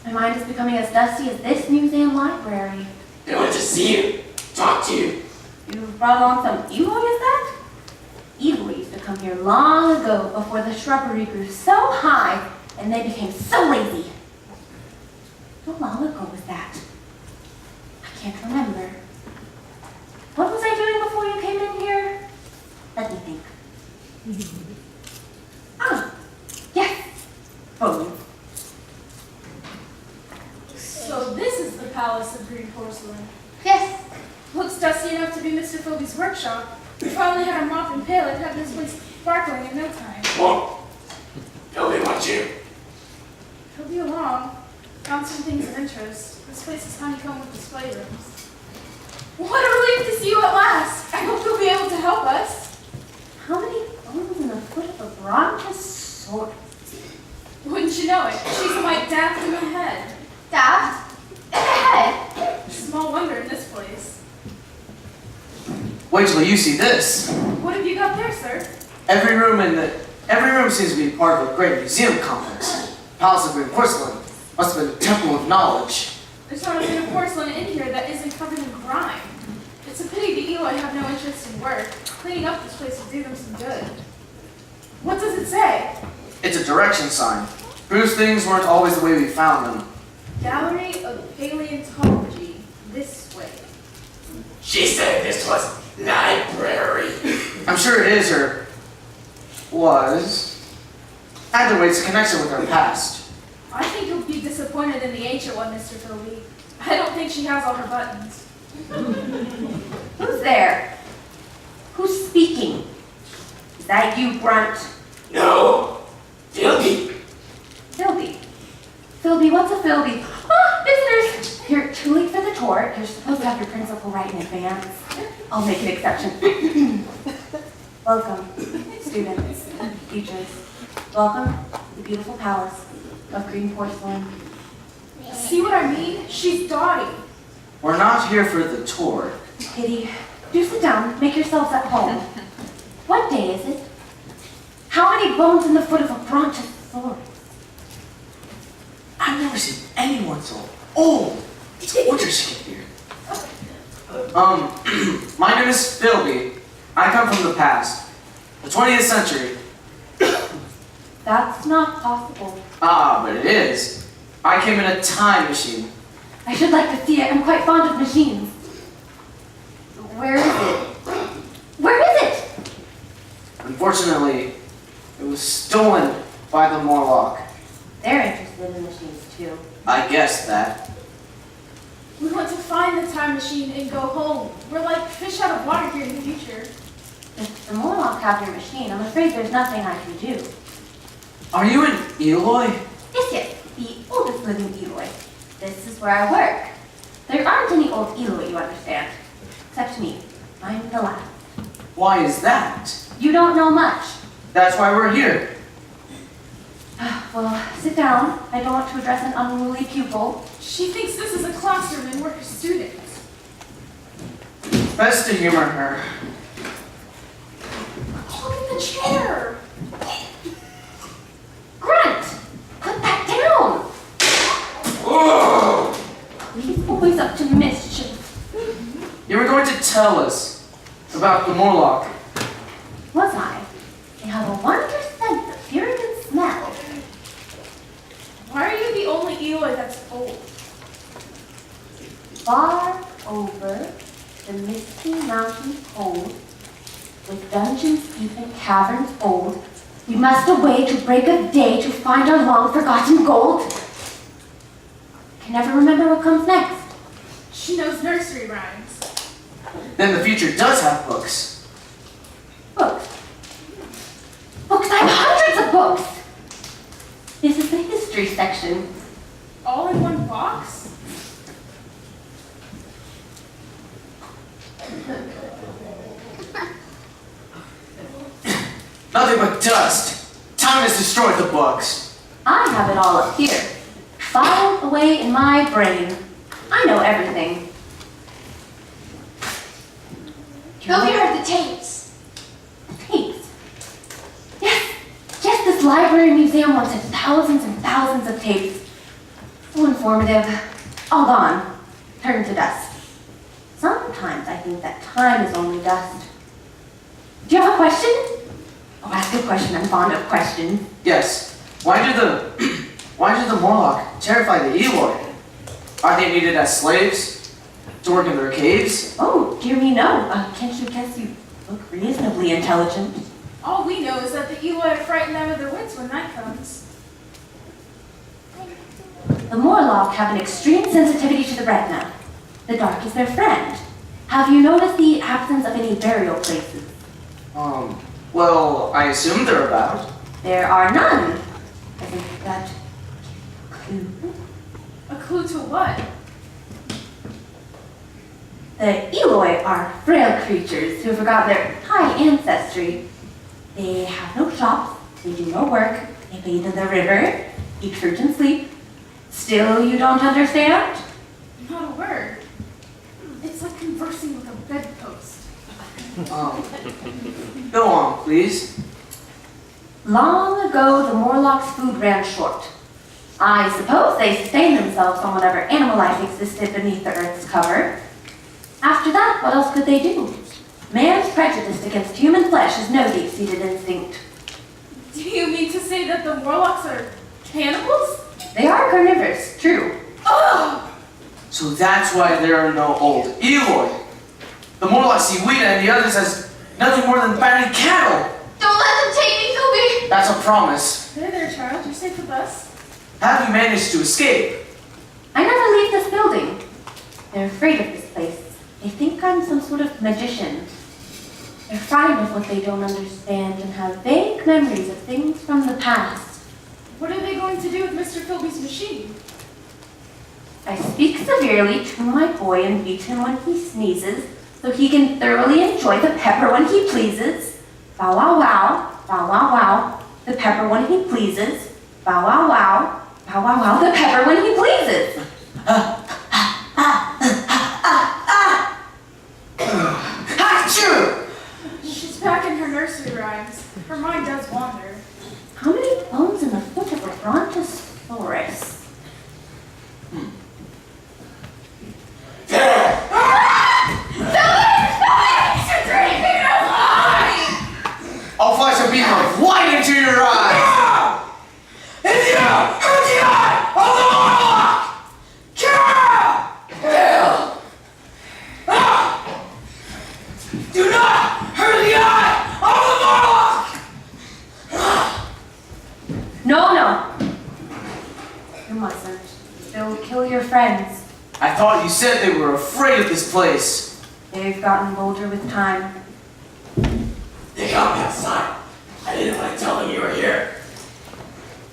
My mind is becoming as dusty as this museum library. They want to see you. Talk to you. You've brought along some Eloy, is that? Eloy used to come here long ago before the shrubbery grew so high and they became so lazy. How long ago was that? I can't remember. What was I doing before you came in here? Let me think. Ah, yes. Phone. So this is the Palace of Green Porcelain. Yes. Looks dusty enough to be Mr. Philby's workshop. If I only had a mop and pail, I'd have this place sparkling in no time. Whoa. Nobody wants you. He'll be along. Found some things of interest. This place is honeycombed with display rooms. What a relief to see you at last! I hope you'll be able to help us. How many bones in the foot of a Brontosaurus? Wouldn't you know it? She's quite daft in the head. Daft? In the head? Small wonder in this place. Wait till you see this. What have you got there, sir? Every room seems to be part of a great museum complex. Palace of Green Porcelain must have been a temple of knowledge. There's not a bit of porcelain in here that isn't covered in grime. It's a pity the Eloy have no interest in work. Cleaning up this place would do them some good. What does it say? It's a direction sign. Proves things weren't always the way we found them. Gallery of Paleontology. This way. She said this was library. I'm sure it is, or was. Either way, it's a connection with our past. I think you'll be disappointed in the ancient one, Mr. Philby. I don't think she has all her buttons. Who's there? Who's speaking? Is that you, Brunt? No. Philby. Philby. Philby, what's a Philby? Ah, visitors! You're too late for the tour. You're supposed to have your principal right in advance. I'll make an exception. Welcome, students, teachers. Welcome to the beautiful palace of green porcelain. See what I mean? She's Dottie. We're not here for the tour. Kitty, do sit down. Make yourselves at home. What day is it? How many bones in the foot of a brontosaurus? I've never seen anyone so old. It's a wonder she can hear. My name is Philby. I come from the past. The 20th century. That's not possible. Ah, but it is. I came in a time machine. I should like to see it. I'm quite fond of machines. Where is it? Where is it? Unfortunately, it was stolen by the Morlock. They're interested in machines too. I guessed that. We want to find the time machine and go home. We're like fish out of water here in the future. If the Morlock have your machine, I'm afraid there's nothing I can do. Are you an Eloy? Yes, the oldest living Eloy. This is where I work. There aren't any old Eloy, you understand. Except me. I'm the last. Why is that? You don't know much. That's why we're here. Well, sit down. I don't want to address an unruly pupil. She thinks this is a classroom and we're her students. Best to humor her. Look at the chair. Grunt! Put that down! Whoa! He's always up to mischief. You were going to tell us about the Morlock. Was I? They have a wondrous sense of hearing and smell. Why are you the only Eloy that's old? Far over the misty mountain cold, with dungeons deep and caverns old, we must away to break of day to find our long-forgotten gold. Can never remember what comes next. She knows nursery rhymes. Then the future does have books. Books. Books, I have hundreds of books! This is the history section. All in one box? Nothing but dust. Time has destroyed the books. I have it all up here, filed away in my brain. I know everything. Philby heard the tapes. Tapes. Yes, this library museum once had thousands and thousands of tapes. So informative. All gone. Turned to dust. Sometimes I think that time is only dust. Do you have a question? Oh, ask a question. I'm fond of questions. Yes. Why did the Morlock terrify the Eloy? Are they needed as slaves? To work in their caves? Oh, dear me, no. Can't you guess you look reasonably intelligent? All we know is that the Eloy are frightened out of their wits when night comes. The Morlock have an extreme sensitivity to the retina. The dark is their friend. Have you noticed the absence of any burial places? Well, I assume they're about. There are none. I think that clue. A clue to what? The Eloy are frail creatures who forgot their high ancestry. They have no shops, they do no work, they bathe in the river, eat fruit and sleep. Still you don't understand? Not a word. It's like conversing with a bedpost. Go on, please. Long ago, the Morlock's food ran short. I suppose they sustained themselves on whatever animal life existed beneath the earth's cover. After that, what else could they do? Man's prejudice against human flesh is no deep-seated instinct. Do you mean to say say that the Morlocks are cannibals? They are carnivorous, true. Oh! So that's why there are no old Eloy. The Morlocks see Wheat and the others as nothing more than fattening cattle. Don't let them take me, Philby! That's a promise. Hey there, child. You're safe with us. Have you managed to escape? I never leave this building. They're afraid of this place. They think I'm some sort of magician. They're frightened of what they don't understand and have vague memories of things from the past. What are they going to do with Mr. Philby's machine? I speak severely to my boy and beat him when he sneezes, so he can thoroughly enjoy the pepper when he pleases. Bow wow wow, bow wow wow, the pepper when he pleases. Bow wow wow, bow wow wow, the pepper when he pleases. Achoo! She's back in her nursery rhymes. Her mind does wander. How many bones in the foot of a brontosaurus? I'll flash a beam of light into your eyes! In the eye of the Morlock! Kill! Ah! Do not hurt the eye of the Morlock! No. You mustn't. They'll kill your friends. I thought you said they were afraid of this place. They've gotten bolder with time. They got me outside. I didn't want to tell them you were here.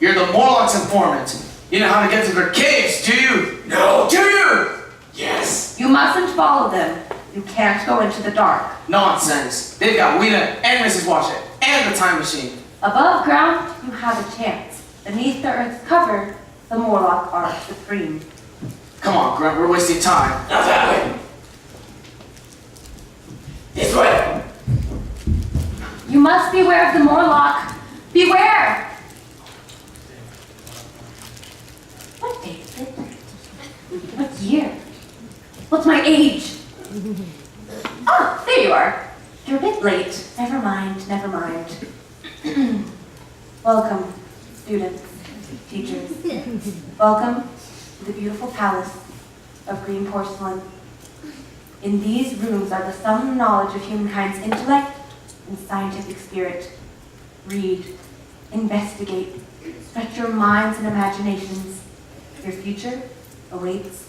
You're the Morlock's informant. You know how to get to their caves, do you? No. Do you? Yes. You mustn't follow them. You can't go into the dark. Nonsense. They've got Weena and Mrs. Watchet and the time machine. Above ground, you have a chance. Beneath the earth's cover, the Morlock are supreme. Come on, Grunt, we're wasting time. Not that way. This way. You must beware of the Morlock. Beware! What day is it? What year? What's my age? Ah, there you are. You're a bit late. Never mind, never mind. Welcome, students, teachers. Welcome to the beautiful palace of green porcelain. In these rooms are the sum knowledge of humankind's intellect and scientific spirit. Read, investigate, stretch your minds and imaginations. Your future awaits.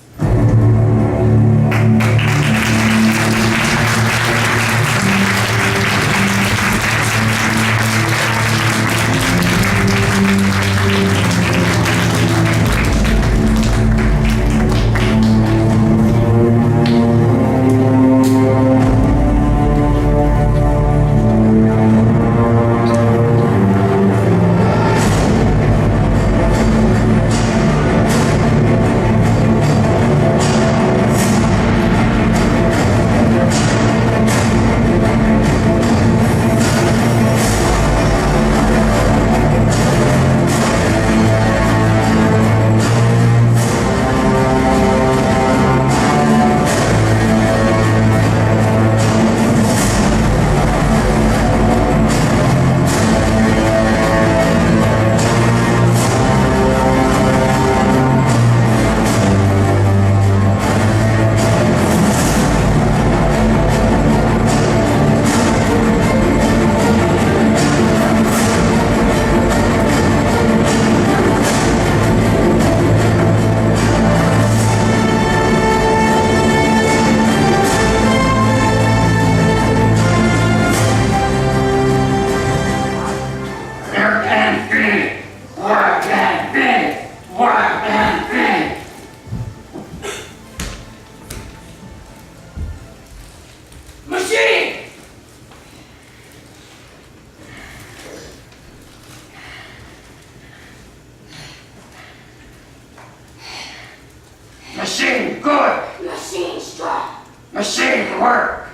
Machine good. Machine strong. Machine work.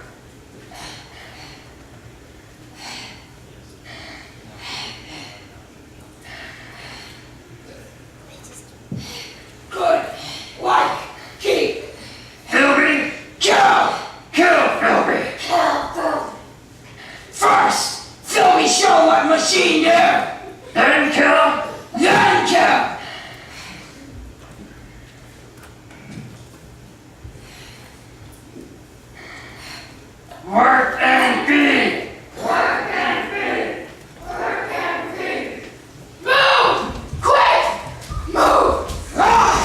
Good. Like. Keep. Philby. Kill. Kill Philby. Kill Philby. First, Philby show what machine do. then kill, then kill! Work and feed! Work and feed! Work and feed! Move! Quick! Move! Ah!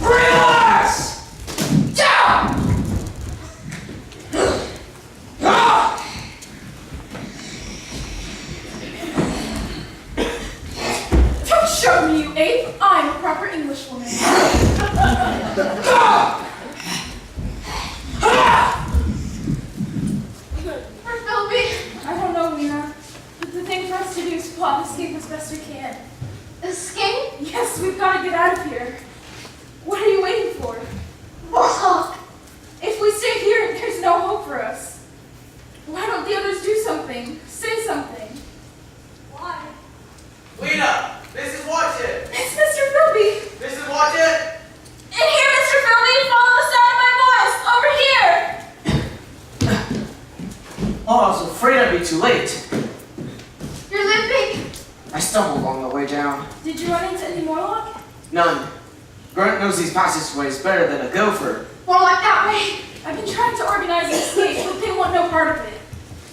Relax! Down! Ah! Don't show me, you ape. I'm a proper Englishwoman. Ah! Ah! For Philby, I don't know, Lena. But the thing for us to do is plot and escape as best we can. Escape? Yes, we've got to get out of here. What are you waiting for? Warlock! If we stay here, there's no hope for us. Why don't the others do something? Say something. Why? Lena, Mrs. Watson! It's Mr. Philby! Mrs. Watson! In here, Mr. Philby! Follow the sound of my voice! Over here! Oh, I was afraid I'd be too late. You're limping! I stumbled along the way down. Did you run into any Morlock? None. Grunt knows these passageways better than a gopher. More like that way! I've been trying to organize an escape, but they want no part of it.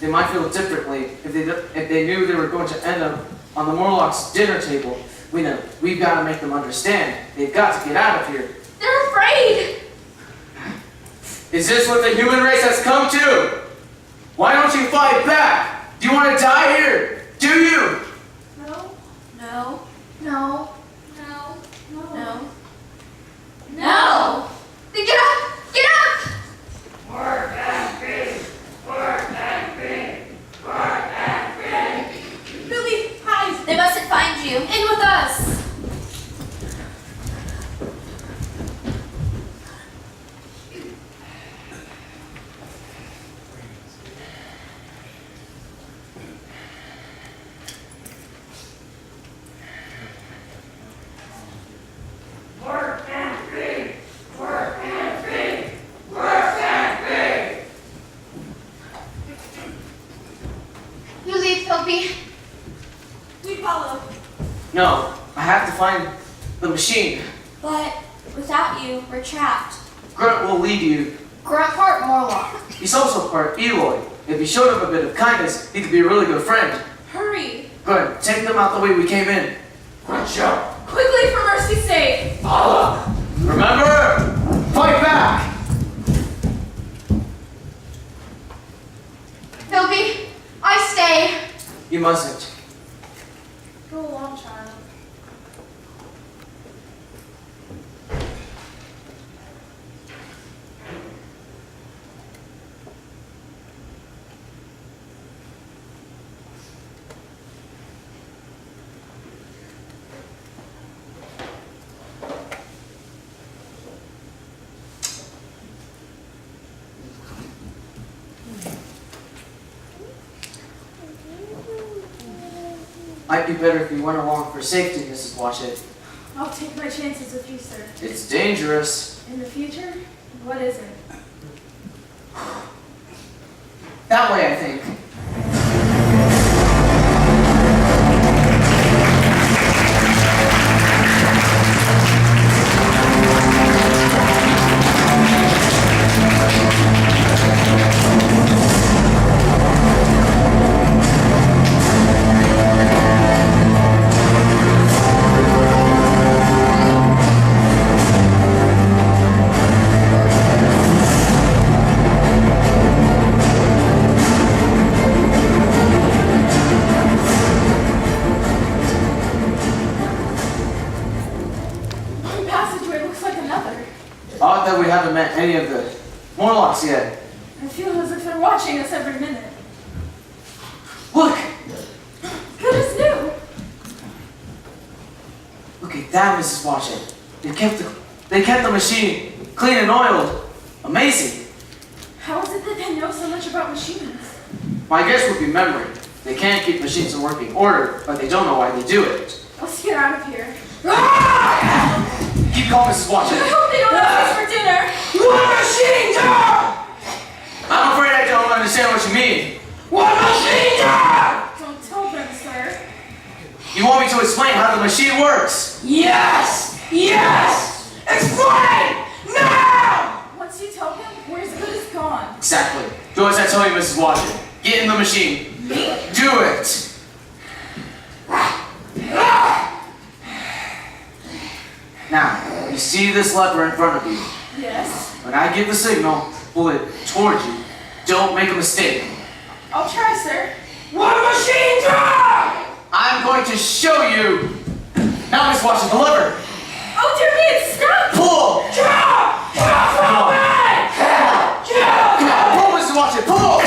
They might feel differently if they knew they were going to end up on the Morlock's dinner table. We've got to make them understand. They've got to get out of here. They're afraid! Is this what the human race has come to? Why don't you fight back? Do you want to die here? Do you? No. No. No. No. No. No! Then get up! Get up! Work and feed! Work and feed! Work and feed! Billy, hide! They mustn't find you. In with us! Work and feed! Work and feed! Work and feed! You leave, Philby. We follow. No, I have to find the machine. But without you, we're trapped. Grunt will lead you. Grunt part Morlock. He's also part Eloy. If he showed him a bit of kindness, he could be a really good friend. Hurry! Good, take them out the way we came in. Good job! Quickly, for mercy's sake! Follow! Remember? Fight back! Philby, I stay. You mustn't. Go along, child. Might be better if you went along for safety, Mrs. Watchet. I'll take my chances with you, sir. It's dangerous. In the future, what isn't? That way, I think. One passageway looks like another. Odd that we haven't met any of the Morlocks yet. I feel as if they're watching us every minute. Look! Good as new. Look at that, Mrs. Watchet. They kept the machine clean and oiled. Amazing. How is it that they know so much about machines? My guess would be memory. They can't keep machines in working order, but they don't know why they do it. Let's get out of here. Keep calm, Mrs. I Watchet. hope they don't ask us for dinner. What machine door? I'm afraid I don't understand what you mean. What machine door? Don't tell them, sir. to explain how the machine works. Yes! Yes! Explain! Now! Once you tell him, we're as good as gone. Exactly. Do as I tell you, Mrs. Washington. Get in the machine. Me? Do it. Now, you see this lever in front of you. Yes. When I give the signal, pull it toward you. Don't make a mistake. I'll try, sir. What a machine drive! I'm going to show you. Now, Miss Washington, the lever. Oh, dear me, it's stuck! Pull. Jump! Jump Come on. Jump! Come on, pull, Mrs. Washington, pull.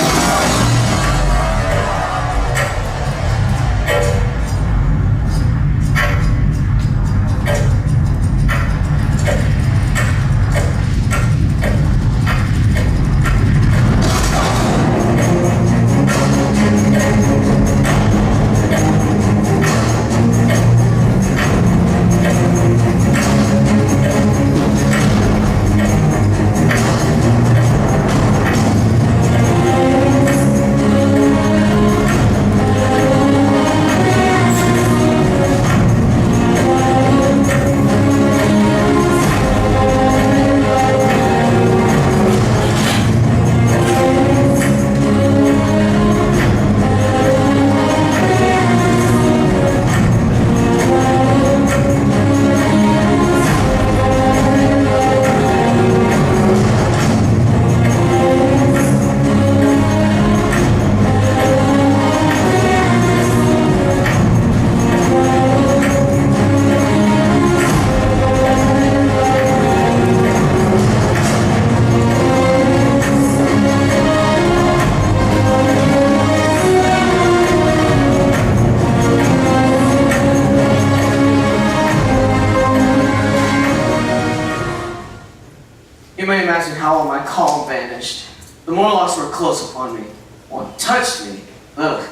You may imagine how all my calm vanished. The Morlocks were close upon me. One touched me. Ugh,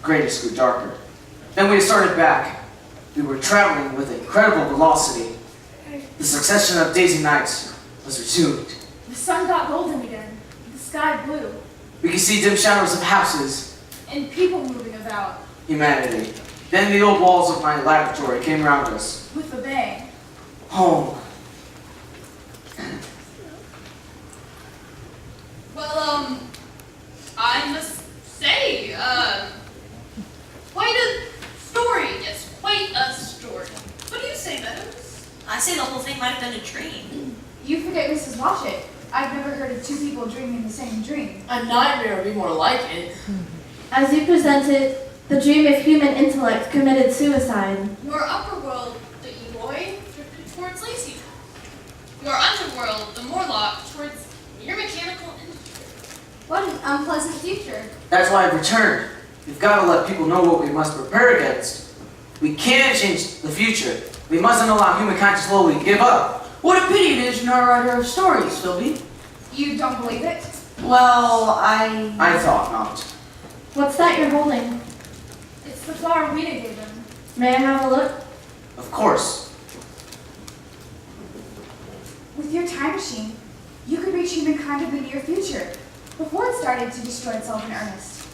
greatness grew darker. Then we started back. We were traveling with incredible velocity. The succession of days and nights was resumed. The sun got golden again. The sky blue. We could see dim shadows of houses, And people moving about. humanity. Then the old walls of my laboratory came around us. With a bang. Home. Well, I must say, quite a story. Yes, quite a story. What do you say, Meadows? I say the whole thing might have been a dream. You forget Mrs. Watchett. I've never heard of two people dreaming the same dream. A nightmare would be more like it. As you presented, the dream of human intellect committed suicide. Your upper world, the Eloy, drifted towards Lacey. Your underworld, the Morlock, towards mere mechanical industry. What an unpleasant future. That's why I've returned. We've got to let people know what we must prepare against. We can't change the future. We mustn't allow humankind to slowly give up. What a pity it is you're not a writer of stories, Philby. You don't believe it? Well, I thought not. What's that you're holding? It's the flower Weena gave him. May I have a look? Of course. With your time machine, you could reach humankind in the near future, before it started to destroy itself in earnest.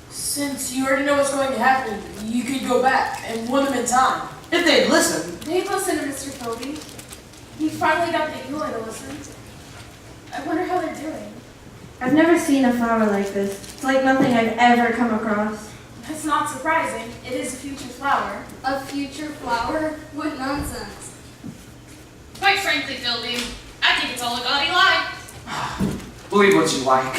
Since you already know what's going to happen, you could go back and warn them in time. If they'd listened. They've listened to Mr. Philby. He finally got the Eloy to listen. I wonder how they're doing. I've never seen a flower like this. It's like nothing I've ever come across. That's not surprising. It is a future flower. A future flower? What nonsense. Quite frankly, Philby, I think it's all a gaudy lie. Believe what you like.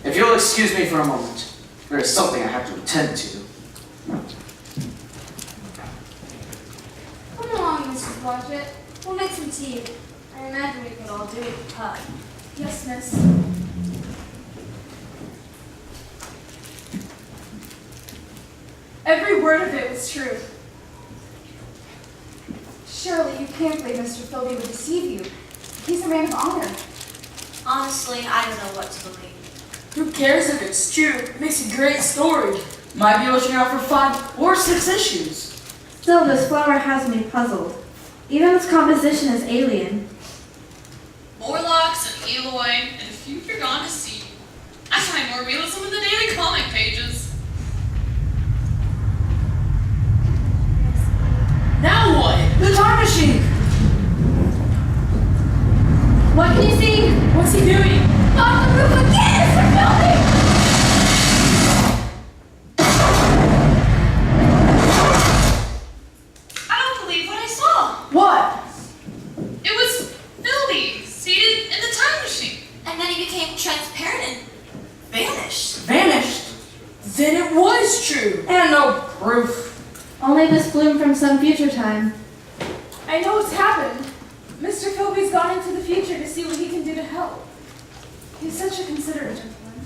If you'll excuse me for a moment, there is something I have to attend to. Come along, Mrs. Watchett. We'll make some tea. I imagine we could all do it in the pub. Yes, miss. Every word of it was true. Surely you can't believe Mr. Philby would deceive you. He's a man of honor. Honestly, I don't know what to believe. Who cares if it's true? It makes a great story. Might be able to turn out for 5 or 6 issues. Still, this flower has me puzzled. Even its composition is alien. Morlocks and Eloy and a future gone to seed. I find more realism in the daily comic pages. Then it was true, and no proof. Only this bloom from some future time. I know what's happened. Mr. Philby's gone into the future to see what he can do to help. He's such a considerate gentleman.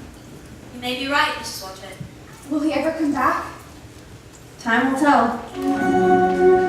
You may be right, Mrs. Watchett. Will he ever come back? Time will tell.